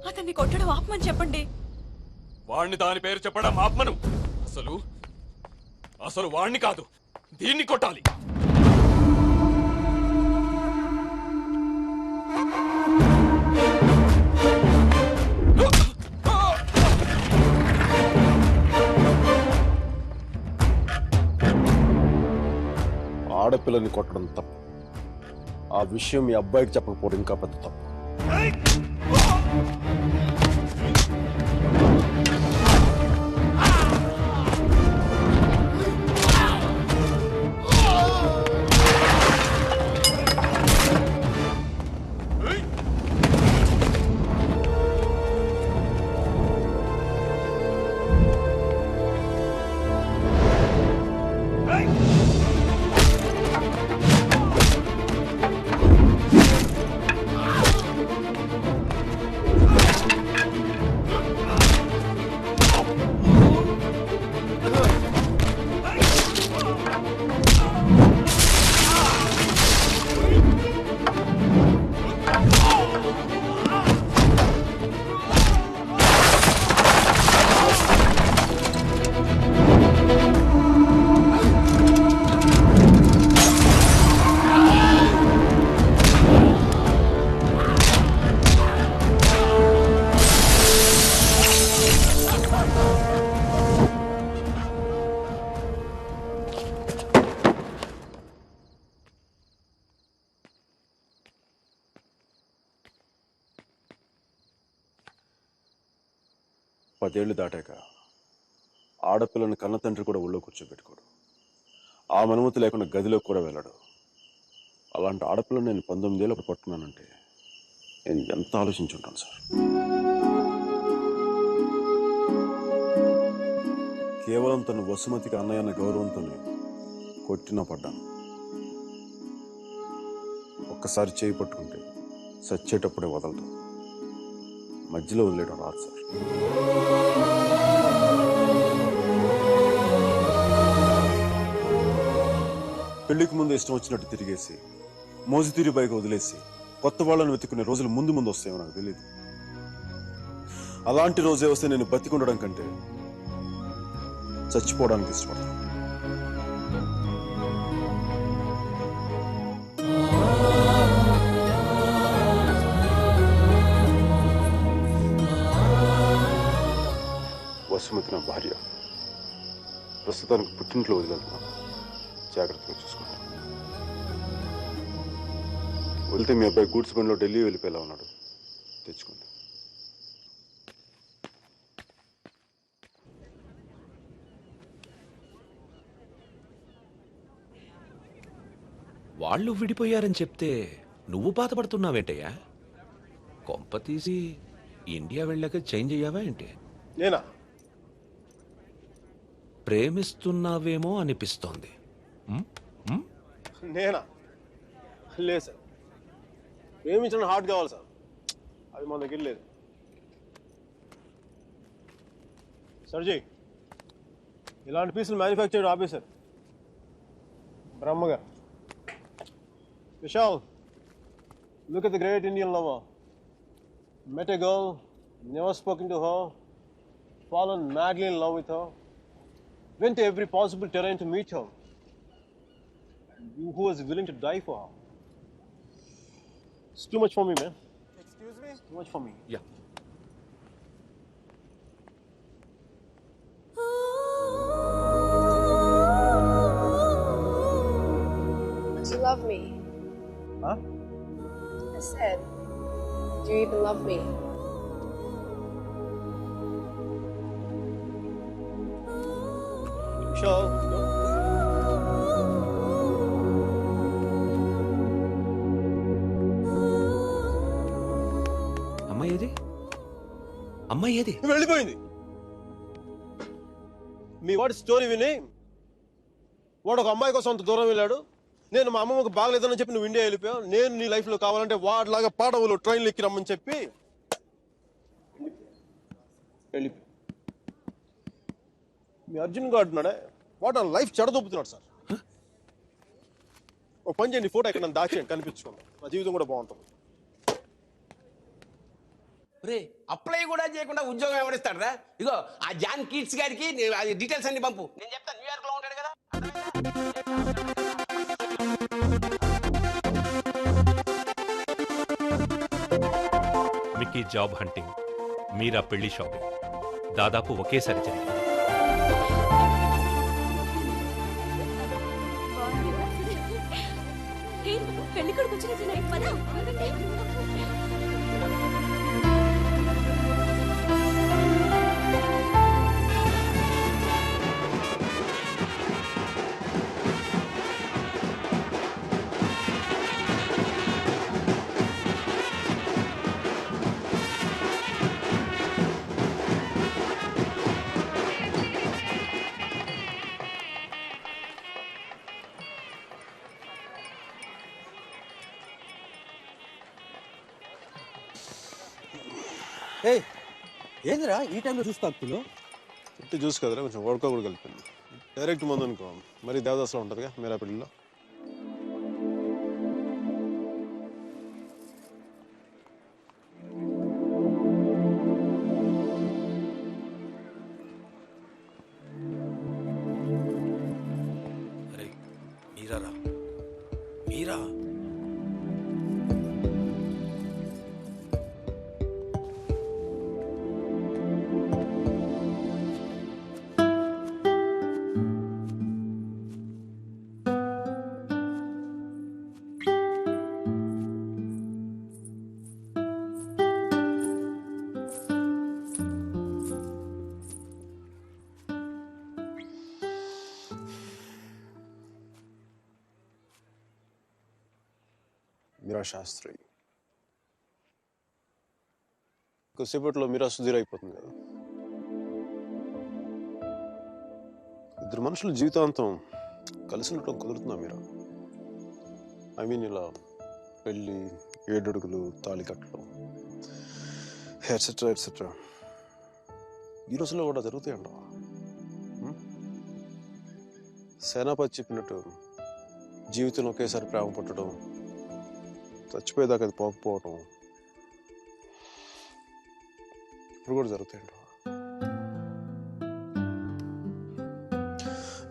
J: అతన్ని కొట్టడం ఆపమని చెప్పండి.
M: వాణ్ణి దాని పేరు చెప్పడం ఆపమను. అసలు వాణ్ణి కాదు, దీన్ని కొట్టాలి.
D: ఆడపిల్లని కొట్టడం తప్పు. ఆ విషయం మీ అబ్బాయికి చెప్పకపోవడం ఇంకా పెద్ద తప్పు. 10 ఏళ్ళు దాటాక ఆడపిల్లని కన్న తండ్రి కూడా ఒళ్ళో కూర్చోబెట్టుకోడు. ఆ అనుమతి లేకుండా గదిలోకి కూడా వెళ్ళాడు. అలాంటి ఆడపిల్లని నేను 19 ఏళ్ళు పట్టుకున్నానంటే నేను ఎంత ఆలోచించుంటాను సార్. కేవలం తన వసుమతికి అన్నయ్య అన్న గౌరవంతోనే కొట్టినా పడ్డాను. ఒక్కసారి చేయి పట్టుకుంటే చచ్చేటప్పుడే వదలటం, మధ్యలో వదిలేయడం రాదు సార్. పెళ్లికి ముందు ఇష్టం వచ్చినట్టు తిరిగేసి మోజుతీరి బైక్ వదిలేసి కొత్త వాళ్ళని వెతుక్కునే రోజులు ముందు ముందు వస్తాయేమో నాకు తెలియదు. అలాంటి రోజే వస్తే నేను బతికుండడం కంటే చచ్చిపోవడానికి ఇష్టపడతాను. వసుమతి నా భార్య. ప్రస్తుతానికి పుట్టింట్లో వదిలేస్తున్నాను. జాగ్రత్తగా చూసుకుంటాను. వెళ్తే మీ అబ్బాయి గూడ్స్ బండిలో ఢిల్లీ వెళ్ళిపోయేలా ఉన్నాడు. తెచ్చుకోండి.
A: వాళ్ళు విడిపోయారని చెప్తే నువ్వు బాధపడుతున్నావేంటయ్యా? కొంప తీసి ఇండియా వెళ్ళాక చేంజ్ అయ్యావా ఏంటి?
D: నేనా?
A: ప్రేమిస్తున్నావేమో అనిపిస్తోంది.
D: నేనా? లేదు సార్. ప్రేమించడం హార్ట్ కావాలి సార్. అది మన దగ్గర లేదు. సర్జీ, ఇలాంటి పీసులు మ్యానుఫ్యాక్చర్ ఆపేశారు. బ్రహ్మగారు. Vishal, look at the great Indian lover. Met a girl, never spoken to her, fallen madly in love with her, went to every possible terrain to meet her, and you who was willing to die for her. It's too much for me, man. Excuse me? It's too much for me.
A: Yeah.
F: Do you love me?
D: Huh?
F: I said, do you even love me?
D: Vishal, no.
A: అమ్మాయి ఏది? అమ్మాయి ఏది?
D: వెళ్ళిపోయింది. మీ వాడి story విని వాడు ఒక అమ్మాయి కోసం అంత దూరం వెళ్ళాడు. నేను మా అమ్మమ్మకు బాగలేదని చెప్పి నువ్వు ఇండియా వెళ్ళిపోయావు. నేను నీ లైఫ్లో కావాలంటే వాడిలాగా పాడవులు ట్రైన్లు ఎక్కి రమ్మని చెప్పి వెళ్ళిపోయి మీ అర్జున్ గారు అంటున్నాడే వాడు ఆ లైఫ్ చెడదొప్పుతున్నాడు సార్. ఒక పని చేయండి, ఫోటో ఎక్కడ దాచేయండి, కనిపించుకోండి. నా జీవితం కూడా బాగుంటుంది.
G: రే అప్లై కూడా చేయకుండా ఉద్యోగం ఎవరిస్తాడు రా? ఇగో ఆ జాన్ కీట్స్ గారికి అది డీటెయిల్స్ అన్ని పంపు. నేను చెప్తాను, న్యూయార్క్ లో ఉంటాడు కదా.
A: మిక్కీ జాబ్ హంటింగ్, మీరా పెళ్లి షాపింగ్ దాదాపు ఒకేసారి జరిగింది.
H: పెళ్లి కొడుకు వచ్చిన
Q: ఏందిరా ఈ టైంలో చూస్తా
D: ఇట్టు చూసు కదరా, కొంచెం వడక కూడా కలిపింది. డైరెక్ట్ ముందు అనుకో మరి దేవదాసులో ఉంటుందిగా మీరా పెళ్ళిలో.
K: అరే మీరా రా, మీరా
D: మీరా శాస్త్రి. కొద్దిసేపట్లో మీరా సుధీర్ అయిపోతుంది కదా. ఇద్దరు మనుషులు జీవితాంతం కలిసి ఉండటం కుదురుతుందా మీరా? ఐ మీన్ ఇలా పెళ్ళి, 7 అడుగులు, తాళి కట్టడం, ఎట్సెట్రా ఎట్సెట్రా ఈ రోజుల్లో కూడా జరుగుతాయంట. సేనాపతి చెప్పినట్టు జీవితంలో ఒకేసారి ప్రేమ పుట్టడం, చచ్చిపోయేదాకా అది పోకపోవటం ఇప్పుడు కూడా జరుగుతాయంట.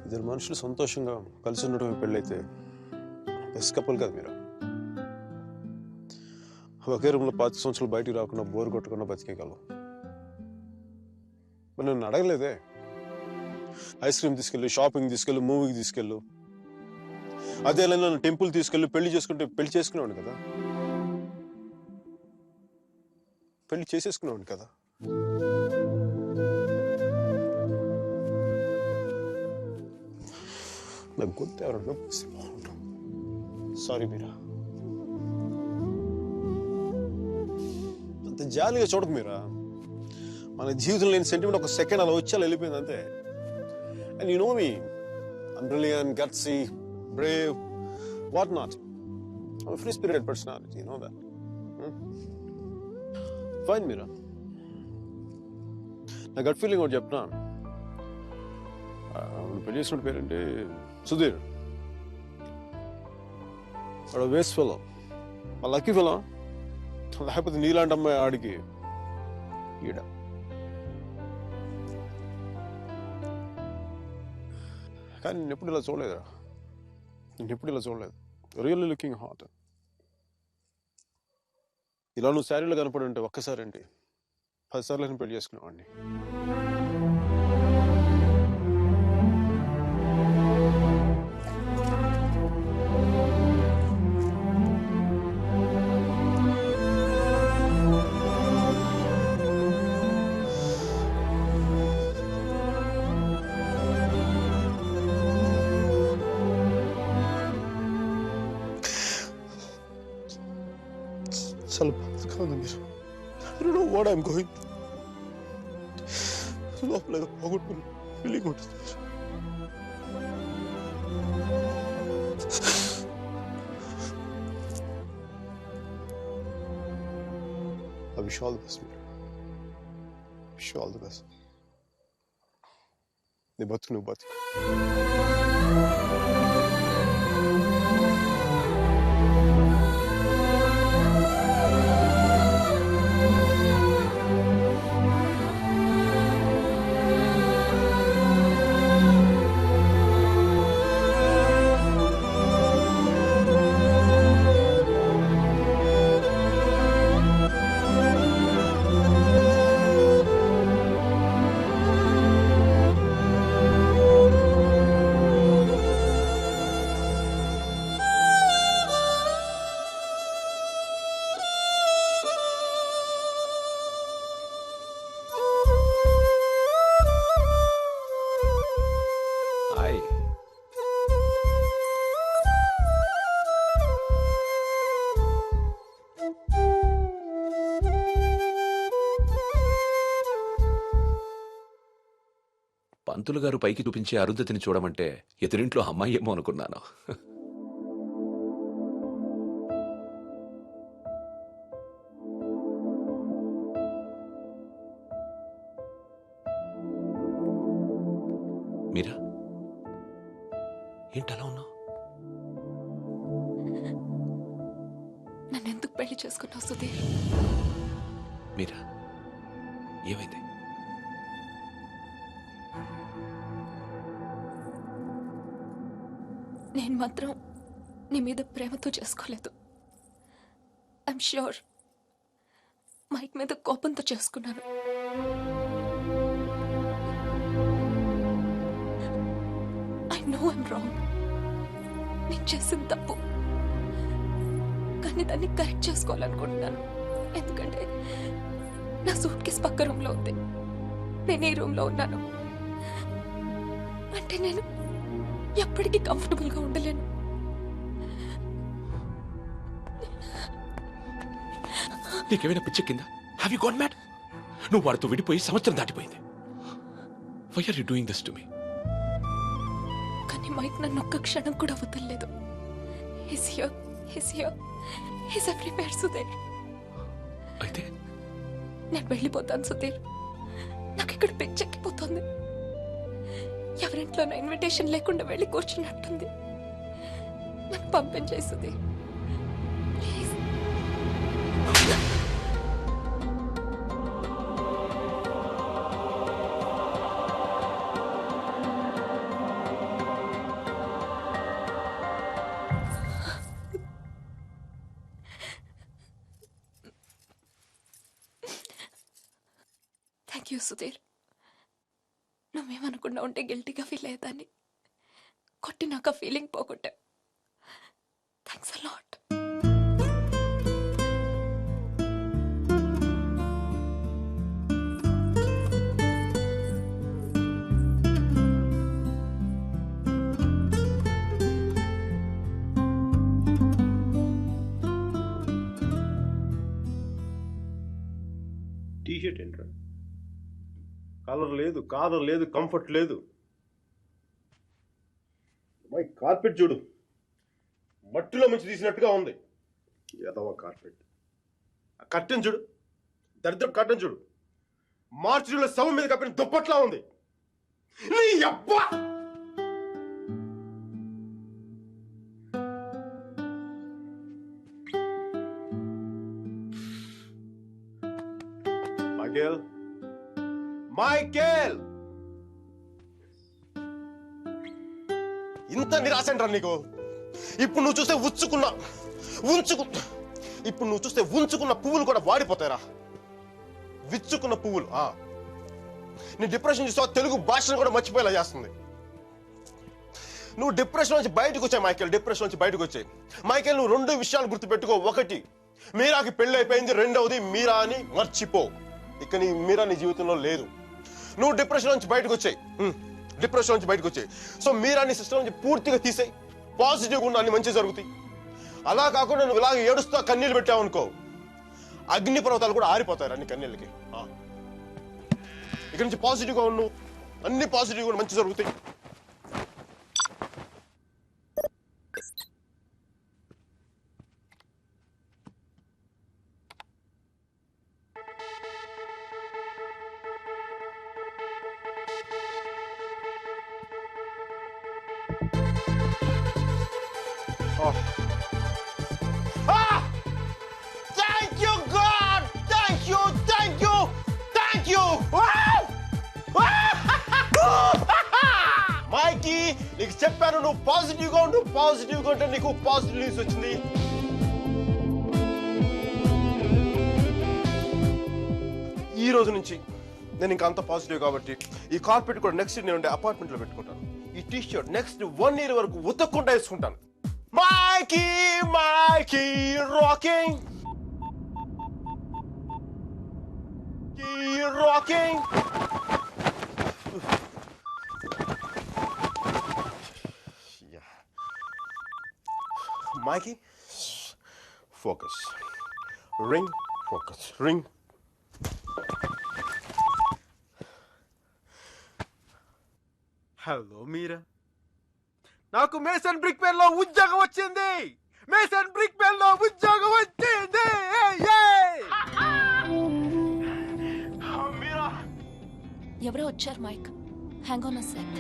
D: ఇద్దరు మనుషులు సంతోషంగా కలిసి ఉండటమే పెళ్ళైతే బెస్ట్ కపుల్ కదా మీరు. ఒకే రూమ్లో 5 సంవత్సరాలు బయటికి రాకుండా బోర్ కొట్టకుండా బతికేయగలవు. మరి నన్ను అడగలేదే, ఐస్ క్రీమ్ తీసుకెళ్ళు, షాపింగ్ తీసుకెళ్ళు, మూవీకి తీసుకెళ్ళు. అదే నన్ను టెంపుల్ తీసుకెళ్ళి పెళ్లి చేసుకుంటే పెళ్లి చేసుకునేవాడిని కదా, పెళ్లి చేసేసుకునేవాడిని కదా. నాకు గొంతు ఎవరన్నా బాగుంటాం. సారీ మీరా, అంత జాలీగా చూడకు మీరా. మన జీవితంలో లేని సెంటిమెంట్ ఒక సెకండ్ అలా వచ్చి అలా వెళ్ళిపోయింది అంతే. And you know me, I'm brilliant, gutsy, brave, what not. I'm a free-spirited personality, you know that. Fine, Mira. నా గట్ ఫీలింగ్ ఒకటి చెప్తున్నా. పెళ్లి చేసిన పేరేంటి? సుధీర్. వాడు వేస్ట్ ఫెలో, మా లక్కీ ఫెలో. లేకపోతే నీలాంటి అమ్మాయి ఆడికి ఈడ. కానీ నేను ఎప్పుడు ఇలా చూడలేదురా, నేను ఎప్పుడు ఇలా చూడలేదు. Really looking hot. ఇలా నువ్వు శారీలో కనపడి ఉంటే ఒక్కసారి ఏంటి 10 సార్లు నేను పెళ్లి చేసుకునేవాడిని. చాలా బాధగా మీరు. I don't know what I'm going through. లోపల ఏదో పోగొట్టుకుని ఫీలింగ్ ఉంటుంది. I wish you all the best, Mira. Wish you all the best. నీ బతుకు నువ్వు బతుకు.
A: పంతులు గారు పైకి చూపించే అరుంధతిని చూడమంటే ఎదురింట్లో అమ్మాయి ఏమో అనుకున్నాను. మీరా, ఏంటలా ఉన్నావు?
H: నన్నెందుకు పెళ్లి చేసుకున్నావు సుధీర్?
A: మీరా, ఏమైంది?
H: నేను మాత్రం నీ మీద ప్రేమతో చేసుకోలేదు. ఐఎమ్ ష్యూర్ మైక్ మీద కోపంతో చేసుకున్నాను. I know I'm wrong. నేను చేసిన తప్పు, కానీ దాన్ని కరెక్ట్ చేసుకోవాలనుకుంటున్నాను. ఎందుకంటే నా సూట్ కేస్ పక్క రూమ్లో ఉంది, నేను ఈ రూమ్లో ఉన్నాను. అంటే నేను ఎప్పటికీ కంఫర్టబుల్గా ఉండలేను.
A: నీకేమైనా పిచ్చెక్కిందా? Have you got mad? నువ్వు వాడితో విడిపోయి సంవత్సరం దాటిపోయింది. Why are you doing this to me?
H: కానీ మైక్ నన్ను ఒక్క క్షణం కూడా వదలలేదు. He's here. He's everywhere, Sudheer.
A: అయితే
H: నేను వెళ్ళిపోతాను సుధీర్. నాకు ఇక్కడ పిచ్చెక్కిపోతుంది. ఎవరింట్లోనో ఇన్విటేషన్ లేకుండా వెళ్ళి కూర్చున్నట్టుంది. నన్ను పంపించేయి Sudheer, please. Thank you Sudheer. నువ్వేమనుకుండా ఉంటే గిల్టీగా ఫీల్ అయ్యేదాన్ని. కొట్టినాక ఫీలింగ్ పోగొట్టా. Thanks a lot.
D: టీషర్ట్ ఏంట్రా? కలర్ లేదు, కాలర్ లేదు, కంఫర్ట్ లేదు. మై కార్పెట్ చూడు, మట్టిలో నుంచి తీసినట్టుగా ఉంది. ఎదవ కార్పెట్. ఆ కర్టెన్ చూడు, దరిద్ర కర్టెన్ చూడు, మార్చిలో శవం మీద కప్పిన దుప్పట్లా ఉంది. నీ అబ్బా! మైకేల్, ఇంత నిరాశంట్రా నీకు? ఇప్పుడు నువ్వు చూస్తే ఉంచుకున్న పువ్వులు కూడా వాడిపోతాయిరా. విచ్చుకున్న పువ్వులు. నీ డిప్రెషన్ చూస్తే తెలుగు భాషను కూడా మర్చిపోయేలా చేస్తుంది. నువ్వు డిప్రెషన్ నుంచి బయటకు వచ్చాయి మైకేల్. డిప్రెషన్ నుంచి బయటకు వచ్చాయి మైకేల్. నువ్వు 2 విషయాలు గుర్తుపెట్టుకో. 1, మీరాకి పెళ్లి అయిపోయింది. 2వది, మీరా అని మర్చిపో. ఇక మీరా నీ జీవితంలో లేదు. నువ్వు డిప్రెషన్ నుంచి బయటకు వచ్చాయి. సో మీరా నీ సిస్టమ్ నుంచి పూర్తిగా తీసేయి. పాజిటివ్గా ఉన్న అన్ని మంచి జరుగుతాయి. అలా కాకుండా నువ్వు ఇలాగ ఏడుస్తా కన్నీళ్ళు పెట్టావు అనుకో, అగ్ని పర్వతాలు కూడా ఆరిపోతాయి అన్ని కన్నీళ్ళకి. ఇక్కడి నుంచి పాజిటివ్గా ఉన్నావు, అన్ని పాజిటివ్గా మంచి జరుగుతాయి. Thank you, God! Thank you! మైకీ, నీకు చెప్పాను నువ్వు పాజిటివ్గా ఉండు. పాజిటివ్గా ఉంటే నీకు పాజిటివ్ న్యూస్ వచ్చింది. ఈ రోజు నుంచి నేను ఇంకా అంత పాజిటివ్ కాబట్టి ఈ కార్పెట్ కూడా నెక్స్ట్ నేను ఉండే అపార్ట్మెంట్ లో పెట్టుకుంటాను. ఈ టీ షర్ట్ నెక్స్ట్ 1 year వరకు ఉతక్కుండా వేసుకుంటాను. Mikey rocking, rocking. Mikey, focus. Ring, focus. Ring.
E: Hello Mira, నాకు మేసన్ బ్రిక్ పెన్ లో ఉద్యోగం వచ్చింది.
H: ఎవరో వచ్చారు Mike. Hang on a sec.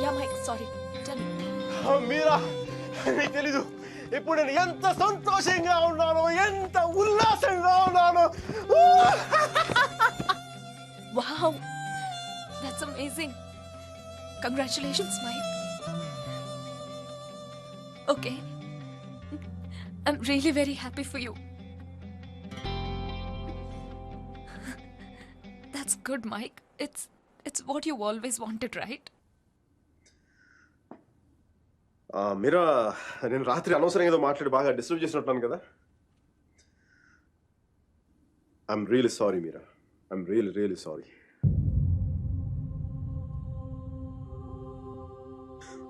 H: Yeah Mike, sorry. Tell me.
D: Mira, నీకు తెలీదు ఇప్పుడు నేను ఎంత సంతోషంగా ఉన్నానో, ఎంత ఉల్లాసంగా ఉన్నానో.
H: Wow, that's amazing. Congratulations Mike. Okay, I'm really very happy for you. That's good, Mike. It's what you always wanted, right?
D: మీరా, నేను రాత్రి అనవసరంగా ఏదో మాట్లాడి బాగా డిస్టర్బ్ చేసినట్టున్నాను కదా. I'm really sorry Meera. I'm really sorry.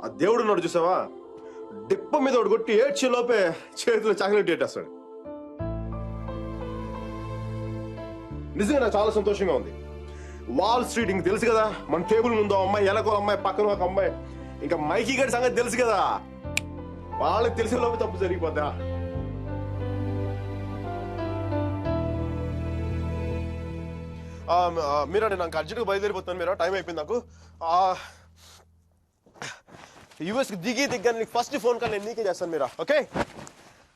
D: ఆ దేవుడు ఉన్నాడు చూసావా, డిప్ప మీద ఒకటి కొట్టి ఏడ్చే లోపే చేతిలో చాక్లెట్ పెట్టేస్తాడు. నిజంగా నాకు చాలా సంతోషంగా ఉంది. వాల్ స్ట్రీట్ ఇంక తెలుసు కదా, మన టేబుల్ ముందు అమ్మాయి, ఎలకో అమ్మాయి, పక్కన ఒక అమ్మాయి, ఇంకా మైకీ గడి సంగతి తెలుసు కదా, వాళ్ళకి తెలిసే లోపే తప్పు జరిగిపోద్దా. మీరా, నేను నాకు అర్జెంట్గా బయలుదేరిపోతాను. మీరా, టైం అయిపోయింది నాకు. యూఎస్కి దిగ్గా నీకు ఫస్ట్ ఫోన్ కాల్ నేను నీకే చేస్తాను. మీరా, okay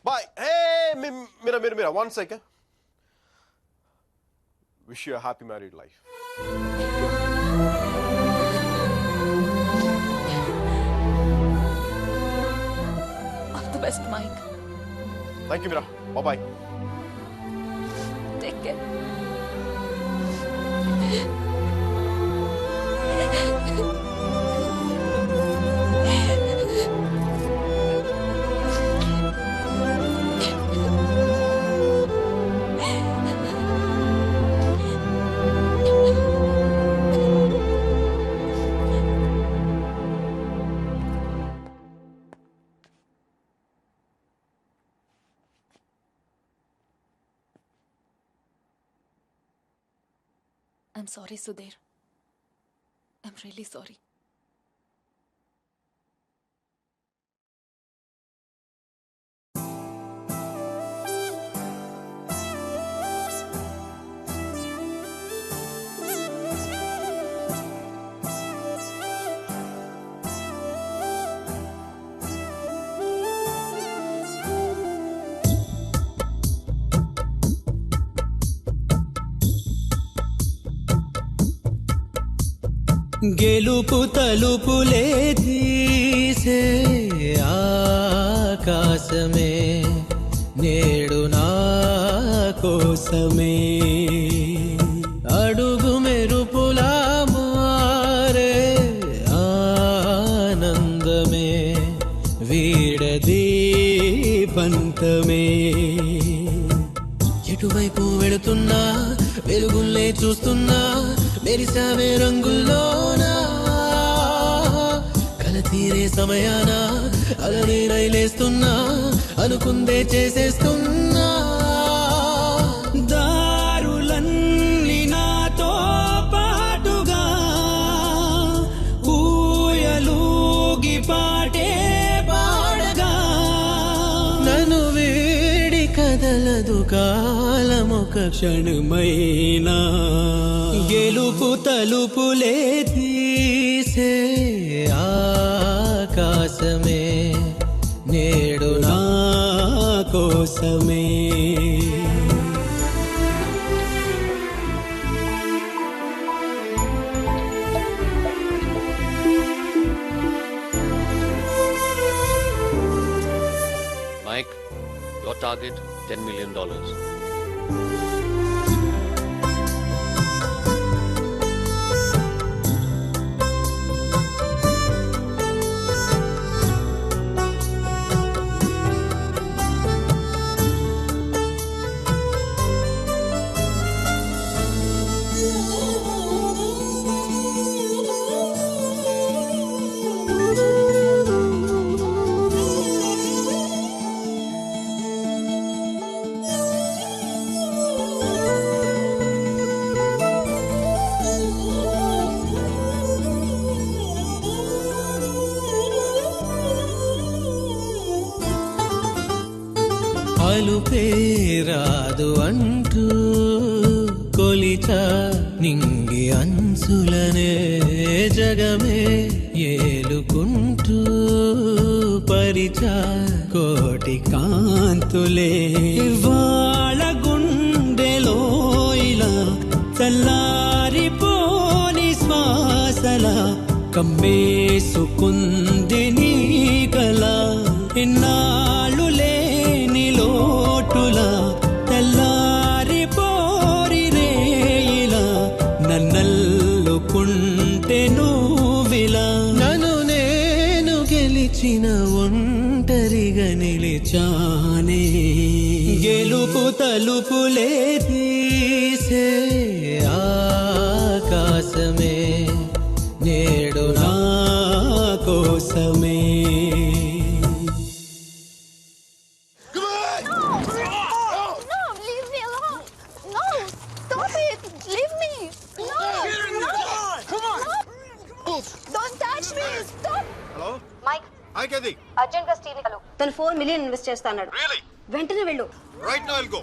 D: bye. Hey Meera, 1 second. Wish you a happy married life.
H: All the best, Mike.
D: Thank you, Mira. Bye-bye.
H: Take care. I'm sorry, Sudhir. I'm really sorry.
T: గెలుపు తలుపులే తీసే ఆకాశమే నేడు నా కోసమే, అడుగు మెరుపులా మారే ఆనందమే వీడది పంతమే. ఎటువైపు వెళుతున్నా వెలుగుల్లే చూస్తున్నా, మెరిసావే రంగుల్లోనా, కల తీరే సమయాన అలనే రైలేస్తున్నా, అనుకుందే చేసేస్తున్నా. దారులన్నీ నాతో పాటుగా ఊయలూగి పాటే పాడగా, నన్ను వీడి కదలదు కాలమొక క్షణమైనా. గెలుపు తలుపులే తీసే ఆకాశమే నేడు నా కోసమే.
U: Mike, your target $10 million. పేరాదు అంటూ కొలిచ నింగి అంచులనే జగమే ఏలుకుంటూ పరిచ కోటి కాంతులే. వాళ్ళ గుండెలో ఇలా చల్లారిపోని శ్వాసల కమ్మేసుకుంది నీ కల. ఇన్నాళ్ళు లేని లోటులా తెల్లారిపోరి రేయిలా నన్నల్లుకుంటే నువ్విలా. నన్ను నేను గెలిచిన ఒంటరిగా నిలిచానే. గెలుపు తలుపులే తీసే ఆకాశమే నేడు నా కోసం.
T: కోసమే
F: Leave me alone. No, stop it. Leave me. No,
E: Come on.
F: no. Don't touch me. Stop.
E: Hello
F: Mike,
E: hi కేది
F: urgent గా స్టీల్ కలు. తను $4 million ఇన్వెస్ట్ చేస్తాడు.
E: రియల్లీ
F: వెంటనే వెళ్ళు.
E: Right now I'll go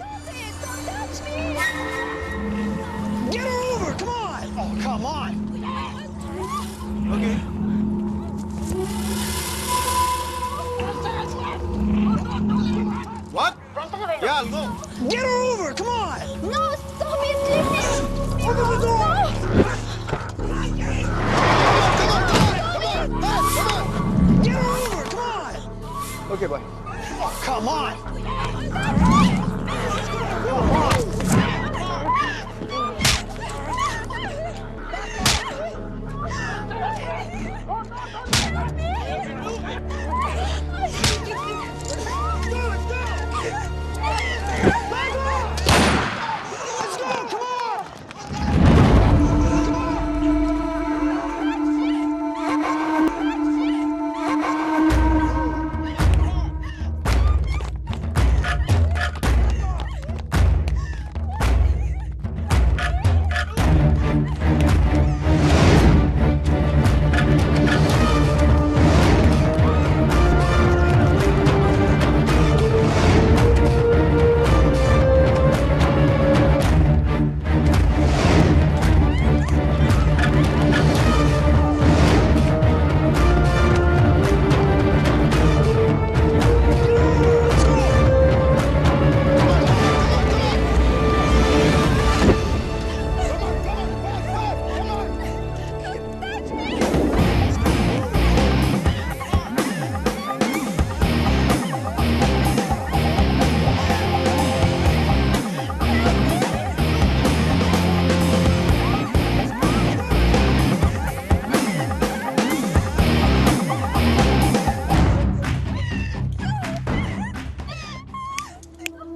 T: Get her over! Come on! Oh, come on!
E: Okay what yeah I'll go
T: Get her over! Come on!
F: No, stop it. Leave me.
T: Open the door! Get her over! Come on!
E: Okay bye
T: Oh, come on!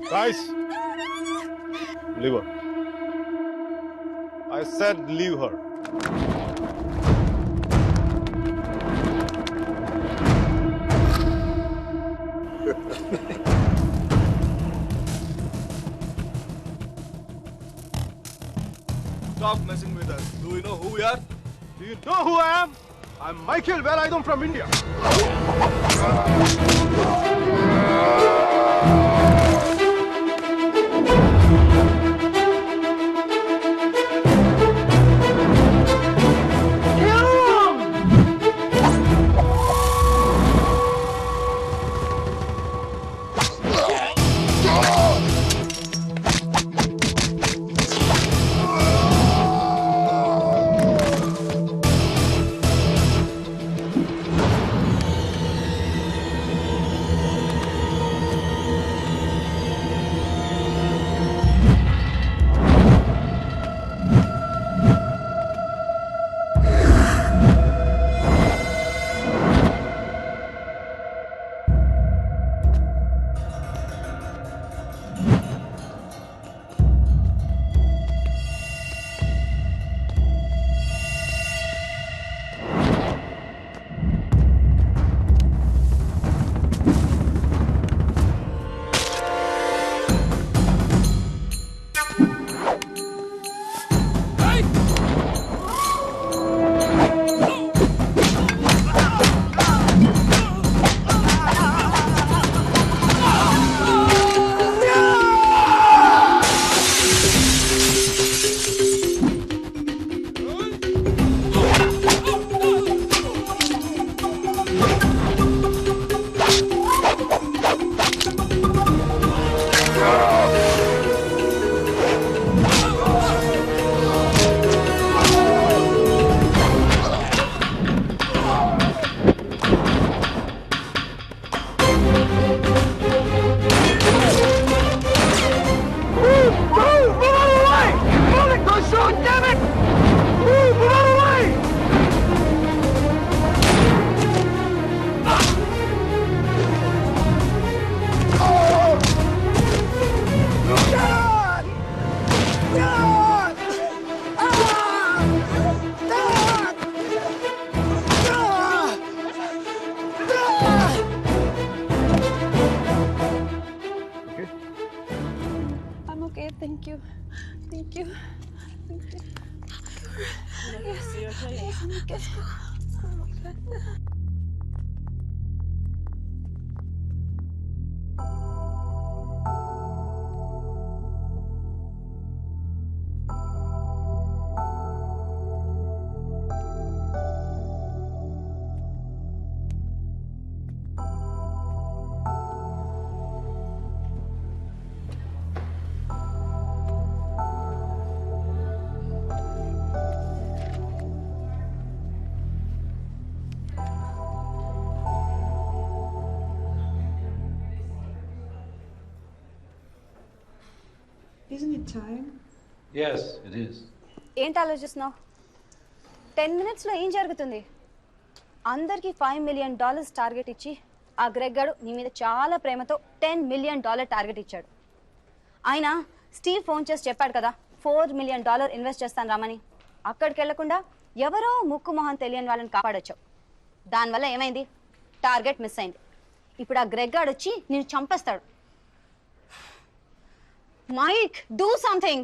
E: Guys, leave her. I said leave her. Stop messing with us. Do you know who we are? Do you know who I am? I'm Michael Velayudham from India.
F: Thank you. Thank you. Thank you. Yes. Yes. Yes. Oh my God.
C: Isn't it time?
V: Yes, it is.
W: ఏంటి ఆలోచిస్తున్నావు? 10 minutesలో ఏం జరుగుతుంది? అందరికి $5 million target ఇచ్చి ఆ Greg గాడు నీ మీద చాలా ప్రేమతో $10 million టార్గెట్ ఇచ్చాడు. ఆయన స్టీవ్ ఫోన్ చేసి చెప్పాడు కదా $4 million ఇన్వెస్ట్ చేస్తాను రామని. అక్కడికి వెళ్లకుండా ఎవరో ముక్కు మొహం తెలియని వాళ్ళని కాపాడొచ్చావు. దానివల్ల ఏమైంది? టార్గెట్ మిస్ అయింది. ఇప్పుడు ఆ గ్రెగ్ గాడు వచ్చి నిన్ను చంపేస్తాడు. Mike, do something!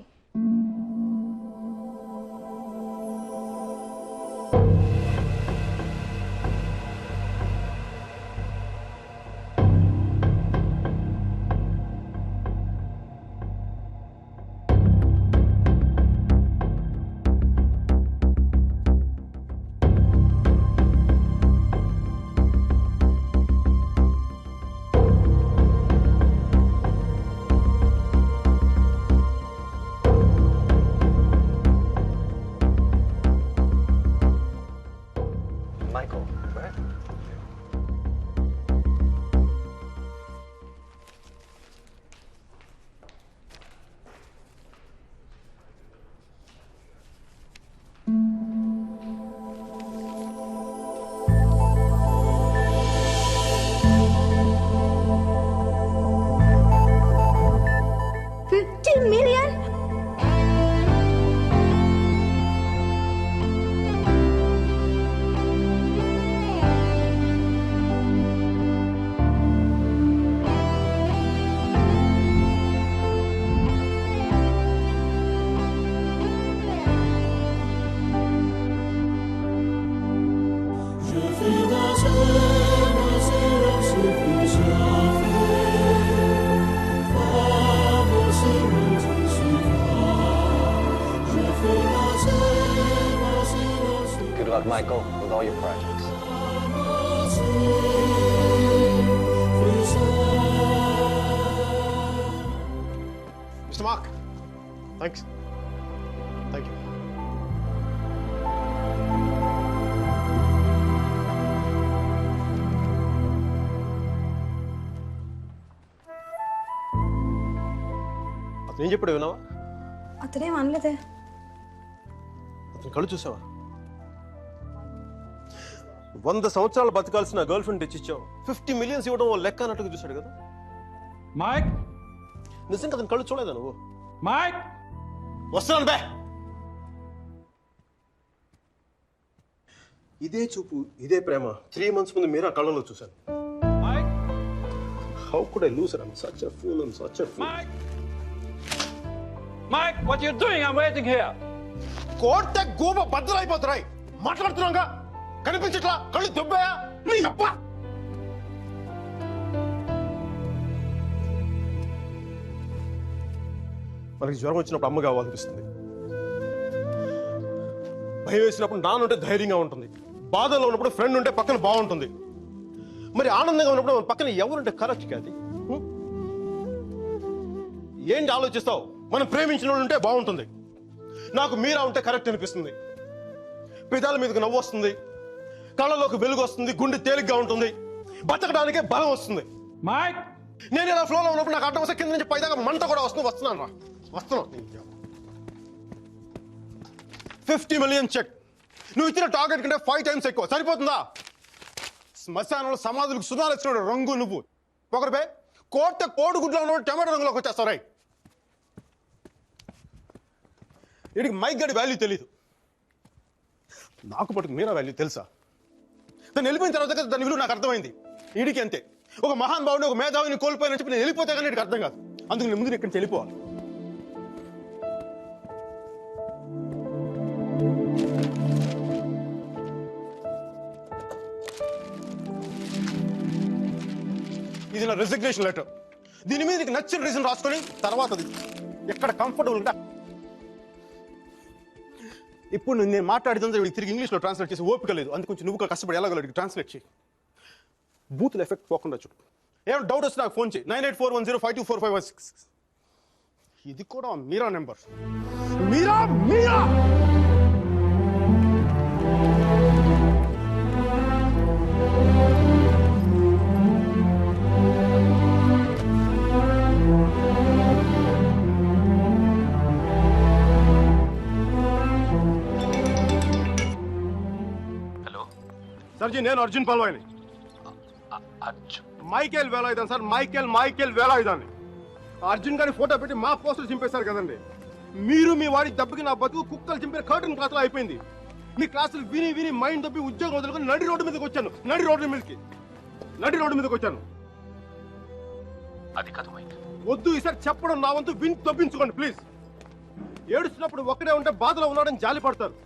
X: Michael, right?
W: $50 million?
X: Good luck, Michael, with all your projects.
D: Mr. Mark, thanks. Thank you. అతను ఏం చెప్పాడు విన్నావా?
W: అతనేం అనలేదే.
D: అతను కళ్ళు చూసావా? 100 సంవత్సరాలు బతకాల్సిన గర్ల్ ఫ్రెండ్ తెచ్చిచ్చావు. 50 millions ఇవ్వడం ఓ లెక్క అన్నట్టుగా చూశాడు కదా.
V: మైక్,
D: నిజంగా అతను కళ్ళు చూడలేదా నువ్వు?
V: మైక్,
D: వస్తున్నాను బే. ఇదే చూపు, ఇదే ప్రేమ 3 months ముందు మీరు ఆ కళ్ళలో చూశాను. How could I lose her? I'm such a fool. I'm such a fool.
V: Mike, what are you doing? I'm waiting here.
D: కోట గోబ బద్దలైపోతున్నాయి. మాట్లాడుతున్నాగా కనిపించట్లా? కళ్ళు దుబ్బాయా? నీ అబ్బా. మనకి జ్వరం వచ్చినప్పుడు అమ్మ కావాలనిపిస్తుంది. భయం వేసినప్పుడు నాన్న ఉంటే ధైర్యంగా ఉంటుంది. బాధలో ఉన్నప్పుడు ఫ్రెండ్ ఉంటే పక్కన బాగుంటుంది. మరి ఆనందంగా ఉన్నప్పుడు మన పక్కన ఎవరుంటే కరెక్ట్ కాదు. ఏంటి ఆలోచిస్తావు? మనం ప్రేమించిన వాళ్ళు ఉంటే బాగుంటుంది. నాకు మీరా ఉంటే కరెక్ట్ అనిపిస్తుంది. పెదాల మీదకి నవ్వు వస్తుంది, కళ్ళలోకి వెలుగు వస్తుంది, గుండె తేలిగ్గా ఉంటుంది, బతకడానికే బలం వస్తుంది. నేను ఇలా ఫ్లోలో ఉన్నప్పుడు నాకు అడ్డం వస్తే కింద నుంచి పైదాకా మంట కూడా వస్తున్నాను రా. వస్తున్నాను. 50 million చెక్. నువ్వు ఇచ్చిన టార్గెట్ కంటే 5 times ఎక్కువ. సరిపోతుందా? శ్మశానంలో సమాధులకు సుధాలు వచ్చినాడు రంగు నువ్వు. ఒకరిపై కోడిగుడ్లో ఉన్నప్పుడు టమాటో రంగులోకి వచ్చేస్తావు. రై వీడికి మైక్ గడి వాల్యూ తెలీదు. నాకు పట్టుకు మీరా వాల్యూ తెలుసా? తను వెళ్ళిపోయిన తర్వాత కదా దాని విలువ నాకు అర్థమైంది. వీడికి అంతే. ఒక మహాన్ భావుని, ఒక మేధావిని కోల్పోయిన చెప్పి నేను వెళ్ళిపోతే కానీ వీడికి అర్థం కాదు. అందుకు నేను ముందు ఇక్కడి నుంచి వెళ్ళిపోవాలి.
E: ఇది నా రెసిగ్నేషన్ లెటర్. దీని మీద నీకు నచ్చిన రీజన్ రాసుకొని తర్వాత ఎక్కడ కంఫర్టబుల్ ఉంటా. ఇప్పుడు నేను మాట్లాడితే వీడికి తిరిగి ఇంగ్లీష్లో ట్రాన్స్లేట్ చేసి ఓపిక లేదు. అందుకొంచెం నువ్వు కష్టపడి ఎలాగో ట్రాన్స్లేట్ చేయి. బూతుల ఎఫెక్ట్ పోకుండా చూడు. ఏమైనా డౌట్ వస్తే నాకు ఫోన్ చేయి. 9841052456. ఇది కూడా మీరా నెంబర్. మీరా మీరా సార్ జీ, నేను అర్జున్ పల్వాయిని. మైకేల్ వేలాయుధం సార్, మైకేల్ వేలాయుధాన్ని. అర్జున్ గారి ఫోటో పెట్టి మా పోస్టులు చింపేశారు కదండి. మీరు మీ వాడి దెబ్బకి నా బతుకు కుక్కలు చింపే కర్టన్ క్లాసులో అయిపోయింది. మీ క్లాసులు విని విని మైండ్ దొబ్బి ఉద్యోగం వదులుకొని నడి రోడ్డు మీదకి వచ్చాను. నడి రోడ్డు మీదకి వచ్చాను.
A: అది కాదు మైక్.
E: వద్దు, ఈసారి చెప్పడం నా వంతు విని తప్పించుకోండి ప్లీజ్. ఏడుస్తున్నప్పుడు ఒక్కడే ఉంటే బాధలో ఉన్నాడని జాలి పడతారు.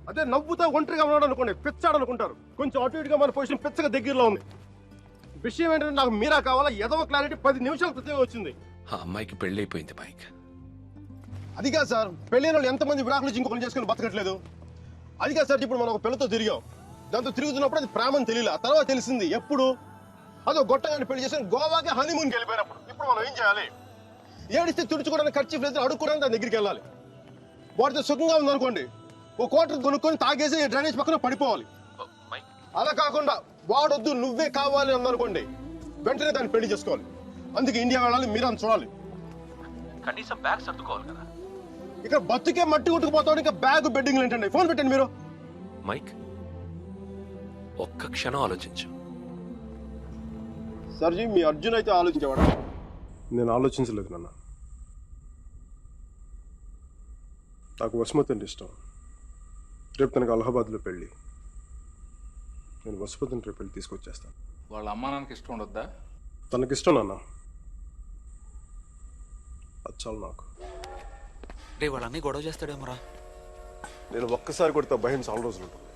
E: అదే నవ్వుతా ఒంటరిగా ఉన్నాడు అనుకోండి, పిచ్చాడనుకుంటారు. కొంచెం అటు ఇటుగా మన పొజిషన్ పిచ్చగా దగ్గరలో ఉంది. విషయం ఏంటంటే నాకు మీరా కావాలా? ఏదో క్లారిటీ 10 నిమిషాల క్రితం వచ్చింది.
A: ఆ అమ్మాయికి పెళ్ళైపోయింది మైక్.
E: అది కాదు సార్, పెళ్ళైన వాళ్ళు ఎంతమంది విడాకులు ఇంకొకరు చేసుకుని బతకట్లేదు. అది కాదు సార్, ఇప్పుడు మనం ఒక పిల్లతో తిరిగాం. దాంతో తిరుగుతున్నప్పుడు అది ప్రేమని తెలియలే. ఆ తర్వాత తెలిసింది. ఎప్పుడు? అదో గొట్టగాని పెళ్లి చేసి గోవాకి హనీమూన్కి వెళ్ళిపోయినప్పుడు. ఇప్పుడు మనం ఏం చేయాలి? ఏడిస్తే తుడుచుకోవడానికి ఖర్చు లేదు, అడుక్కోవడానికి దాని దగ్గరికి వెళ్ళాలి. వాటితో సుఖంగా ఉందనుకోండి, ఓ క్వార్టర్ కొనుక్కొని తాగేసి డ్రైనేజ్ పక్కన పడిపోవాలి. అలా కాకుండా వాడొద్దు నువ్వే కావాలి అందనుకోండి, వెంటనే దాన్ని పెళ్లి చేసుకోవాలి. అందుకే ఇండియా వెళ్ళాలి, మీరు అంత చూడాలి.
A: కనీసం బ్యాగ్ సర్దుకోవాలి కదా.
E: ఇక్కడ బతుకే మట్టి కొట్టుకుపోతాడు, ఇంకా బ్యాగ్ బెడ్డింగ్ ఏంటండి? ఫోన్ పెట్టండి మీరు.
A: మైక్, ఒక్క క్షణం ఆలోచించు.
E: సర్జీ, మీ అర్జున్ అయితే ఆలోచించేవాడు. నేను ఆలోచించలేదు నాన్న. నాకు వసుమతి అంటే ఇష్టం. రేపు తనకు అలహాబాద్లో పెళ్ళి. నేను వసుమతిని రేపు పెళ్ళి తీసుకొచ్చేస్తాను.
C: వాళ్ళ అమ్మా నాన్నకి ఇష్టం ఉండొద్దా?
E: తనకిష్టం నాన్న, అది చాలు నాకు.
L: రే వాళ్ళ అన్నీ గొడవ చేస్తాడేమోరా.
E: నేను ఒక్కసారి కొడితే భయం చాలా రోజులు ఉంటుంది.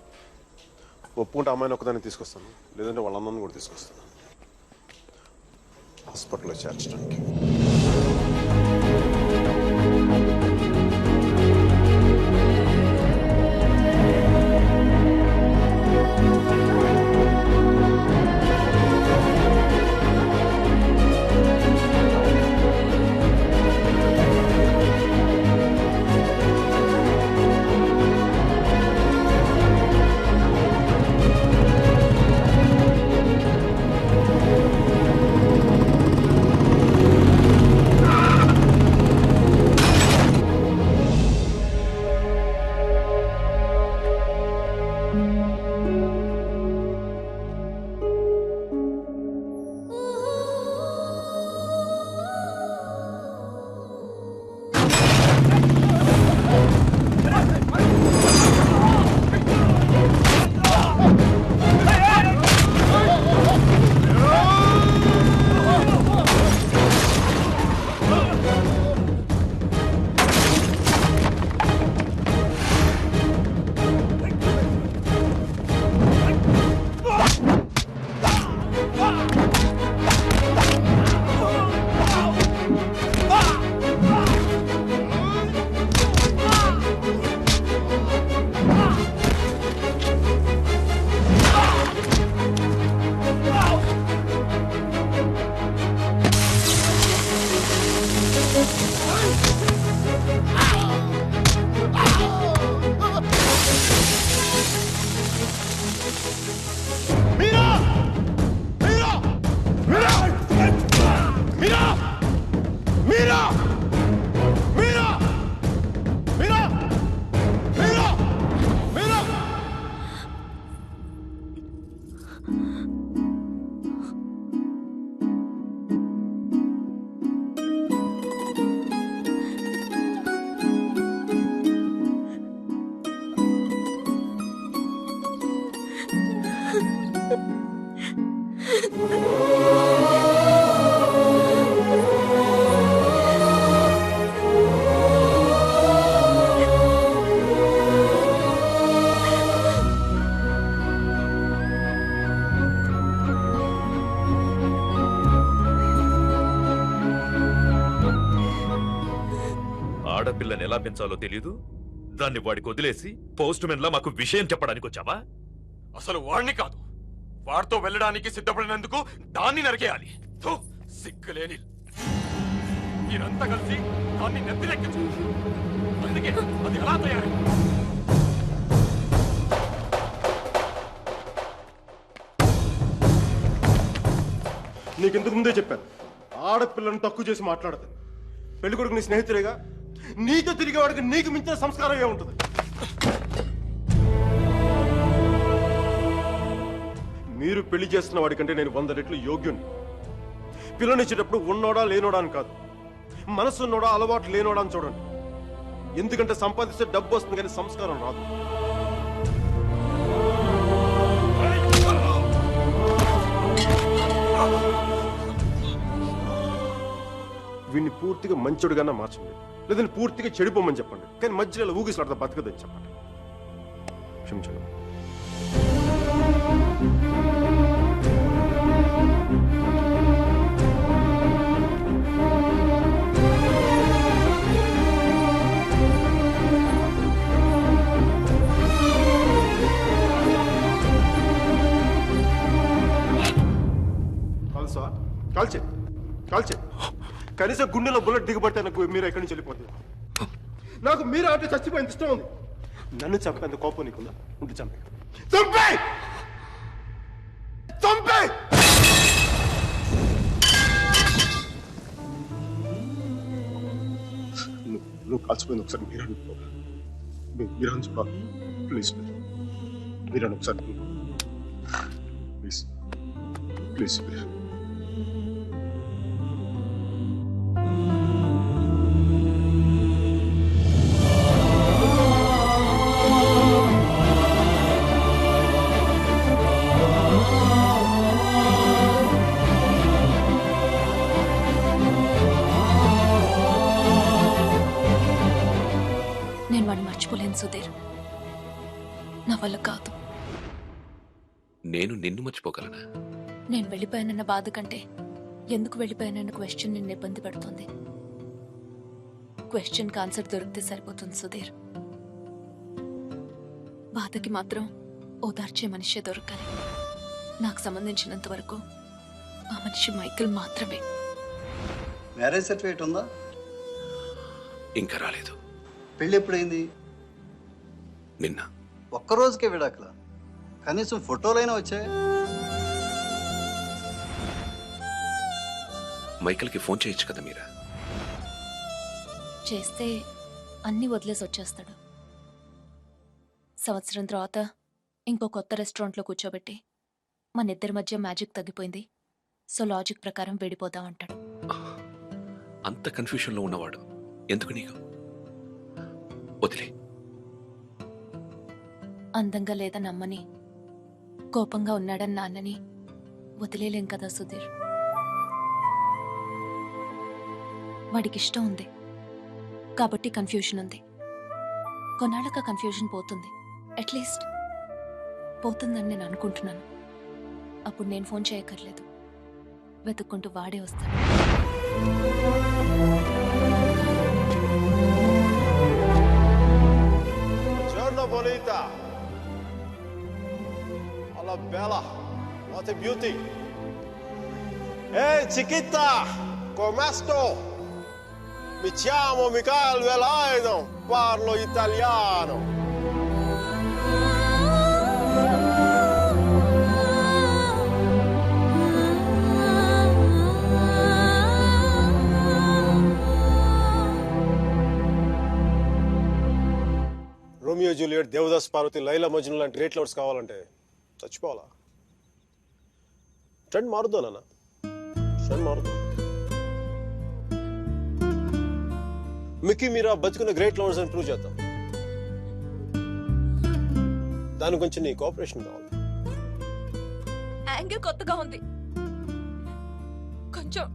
E: ఒప్పుకుంటే అమ్మాయిని ఒక్కదాన్ని తీసుకొస్తాను, లేదంటే వాళ్ళ అమ్మని కూడా తీసుకొస్తాను హాస్పిటల్లో చేర్చడానికి.
S: ఆడపిల్లని ఎలా పెంచాలో తెలీదు, దాన్ని వాడికి వదిలేసి పోస్ట్ మెన్ లా మాకు విషయం చెప్పడానికి వచ్చావా?
M: అసలు వాడిని కాదు, వాడితో వెళ్ళడానికి సిద్ధపడినందుకు దాన్ని నరికేయాలి. థు, సిగ్గులేని మీరంతా కలిసి దాన్ని నెత్తిలెక్కించు. అందుకే అది ఎలా తయారై
D: నీకెందుకు ముందే చెప్పాను, ఆడపిల్లను తక్కువ చేసి మాట్లాడతాను. పెళ్లి కొడుకు నీ స్నేహితులేగా, నీతో తిరిగే వాడికి నీకు మించిన సంస్కారం ఏముంటుంది? మీరు పెళ్లి చేస్తున్న వాడికంటే నేను 100 రెట్లు యోగ్యుణ్ణి. పిల్లనిచ్చేటప్పుడు ఉన్నోడా లేనోడా అని కాదు, మనసున్నోడా అలవాటు లేనోడా అని చూడండి. ఎందుకంటే సంపాదిస్తే డబ్బు వస్తుంది కానీ సంస్కారం రాదు. వీడిని పూర్తిగా మంచోడుగానే మార్చండి, లేదని పూర్తిగా చెడిపోమని చెప్పండి. కానీ మధ్యలో ఊగిసలాడతా బతకదని చెప్పండి. క్షమించండి. కాల్సా? కాల్చే కాల్చే. కనీసం గుండెలో బుల్లెట్ దిగబడితే నాకు మీరు ఎక్కడి నుంచి వెళ్ళిపోతుంది. నాకు మీరు అంటే చచ్చిపోయింది ఇష్టం ఉంది. నన్ను చంపేంత కోపం నీకుందా? ఉంటే చంపే చంపే చంపే. నువ్వు కాల్చిపోయింది ఒకసారి మీరని చూడాలి. ప్లీజ్ మీరని ఒకసారి ప్లీజ్ ప్లీజ్ ప్లీజ్.
H: నేను వాడిని మర్చిపోలేను సుధీర్, నా వల్ల కాదు.
A: నేను నిన్ను మర్చిపోగలనా?
H: నేను వెళ్ళిపోయానన్న బాధ కంటే ఎందుకు వెళ్ళిపోయానన్న క్వశ్చన్ నిన్ను ఇబ్బంది పెడుతుంది. క్వశ్చన్కి ఆన్సర్ దొరికితే సరిపోతుంది సుధీర్. బాధకి మాత్రం ఓదార్చే మనిషే దొరకాలి. నాకు సంబంధించినంత వరకు ఆ మనిషి మైకిల్ మాత్రమే.
Q: మ్యారేజ్ సర్టిఫికేట్ ఉందా?
A: ఇంకా రాలేదు.
Q: పెళ్ళి ఎప్పుడైంది?
A: నిన్న.
Q: ఒక్కరోజుకే విడాకులా? కనీసం ఫోటోలైనా వచ్చాయి?
A: మైకిల్కి ఫోన్ చేయొచ్చు కదా మీరా?
H: చేస్తే అన్నీ వదిలేసి వచ్చేస్తాడు. సంవత్సరం తర్వాత ఇంకో కొత్త రెస్టారెంట్లో కూర్చోబెట్టి మన ఇద్దరి మధ్య మ్యాజిక్ తగ్గిపోయింది, సో లాజిక్ ప్రకారం విడిపోదాం అంటాడు.
A: అంత కన్ఫ్యూషన్లో ఉన్నవాడు ఎందుకు నీకు? వదిలే.
H: అందంగా లేదని అమ్మని, కోపంగా ఉన్నాడని నాన్నని వదిలేలేం కదా సుధీర్. వాడికి ఇష్టం ఉంది కాబట్టి కన్ఫ్యూషన్ ఉంది. కొన్నాళ్ళక కన్ఫ్యూషన్ పోతుంది, అట్లీస్ట్ పోతుందని నేను అనుకుంటున్నాను. అప్పుడు నేను ఫోన్ చేయక్కర్లేదు, వెతుక్కుంటూ వాడే వస్తాడు.
E: Giorno bonita. Alla bella. What a beauty. Ehi chiquita, come sto? Mi chiamo Michael Velaino, parlo italiano. Romeo Juliet, Devdas Parvati, Laila Majnu లాంటి గ్రేట్ లవర్స్ కావాలంటే చచ్చిపోవాలా? ట్రెండ్ మారుద్దా నాన్న, ట్రెండ్ మారుద్దా. మిక్కీ మీరా బతుకున్న గ్రేట్ లవర్స్ అని ప్రూవ్ చేద్దాం. దాని గురించి నీ కోఆపరేషన్ కావాలి.
H: యాంగిల్ కొత్తగా ఉంది, కొంచెం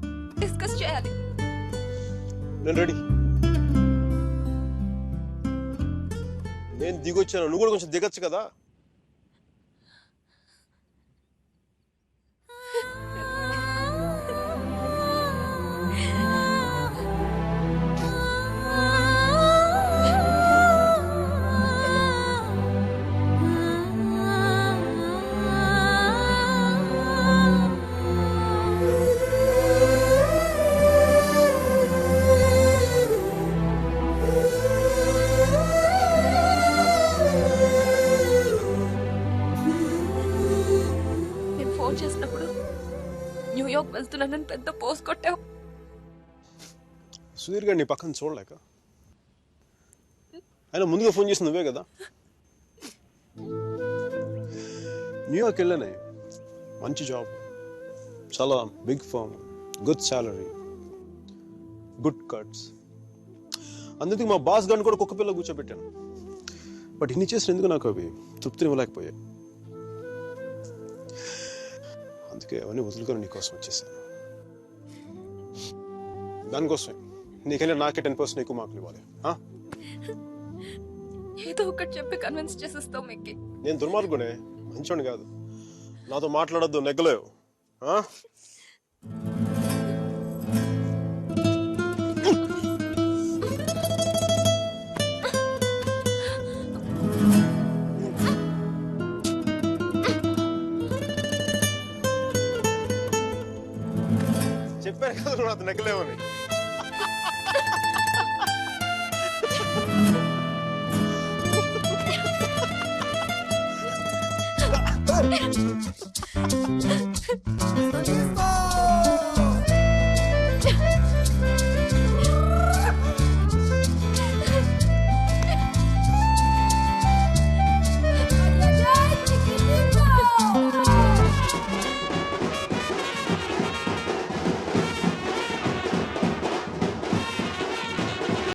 H: డిస్కస్ చేయాలి.
E: నేను రెడీ. నేను దిగొచ్చాను, నువ్వు కూడా కొంచెం దిగచ్చు కదా.
H: నన్ను పెద్ద పోస్ కొట్టావు.
D: సుధీర్ గారు నీ పక్కన చూడలేక ఆయన ముందుగా ఫోన్ చేసి నువ్వే కదా. న్యూయార్క్ వెళ్ళానే, మంచి జాబ్, చాలా big firm, good salary, good cuts. అందుకే మా బాస్ గారిని కూడా కుక్క పిల్ల కూర్చోబెట్టాను. బట్ ఇన్ని చేసిన ఎందుకు నాకు అవి తృప్తిని ఇవ్వలేకపోయాయి. అందుకే అవన్నీ వదులుకొని నీకోసం వచ్చేసాను. దానికోసమే నీకైనా నాకే 10% ఎక్కువ మార్కులు ఇవ్వాలి.
H: ఏదో ఒకటి చెప్పి కన్విన్స్ చేసేస్తావు మిక్కి.
D: నేను దుర్మార్గునే, మంచోని కాదు. నాతో మాట్లాడొద్దు, నెగ్గలేవు. చెప్పాను కదా నువ్వు నాతో నెగ్గలేవని.
T: Stop!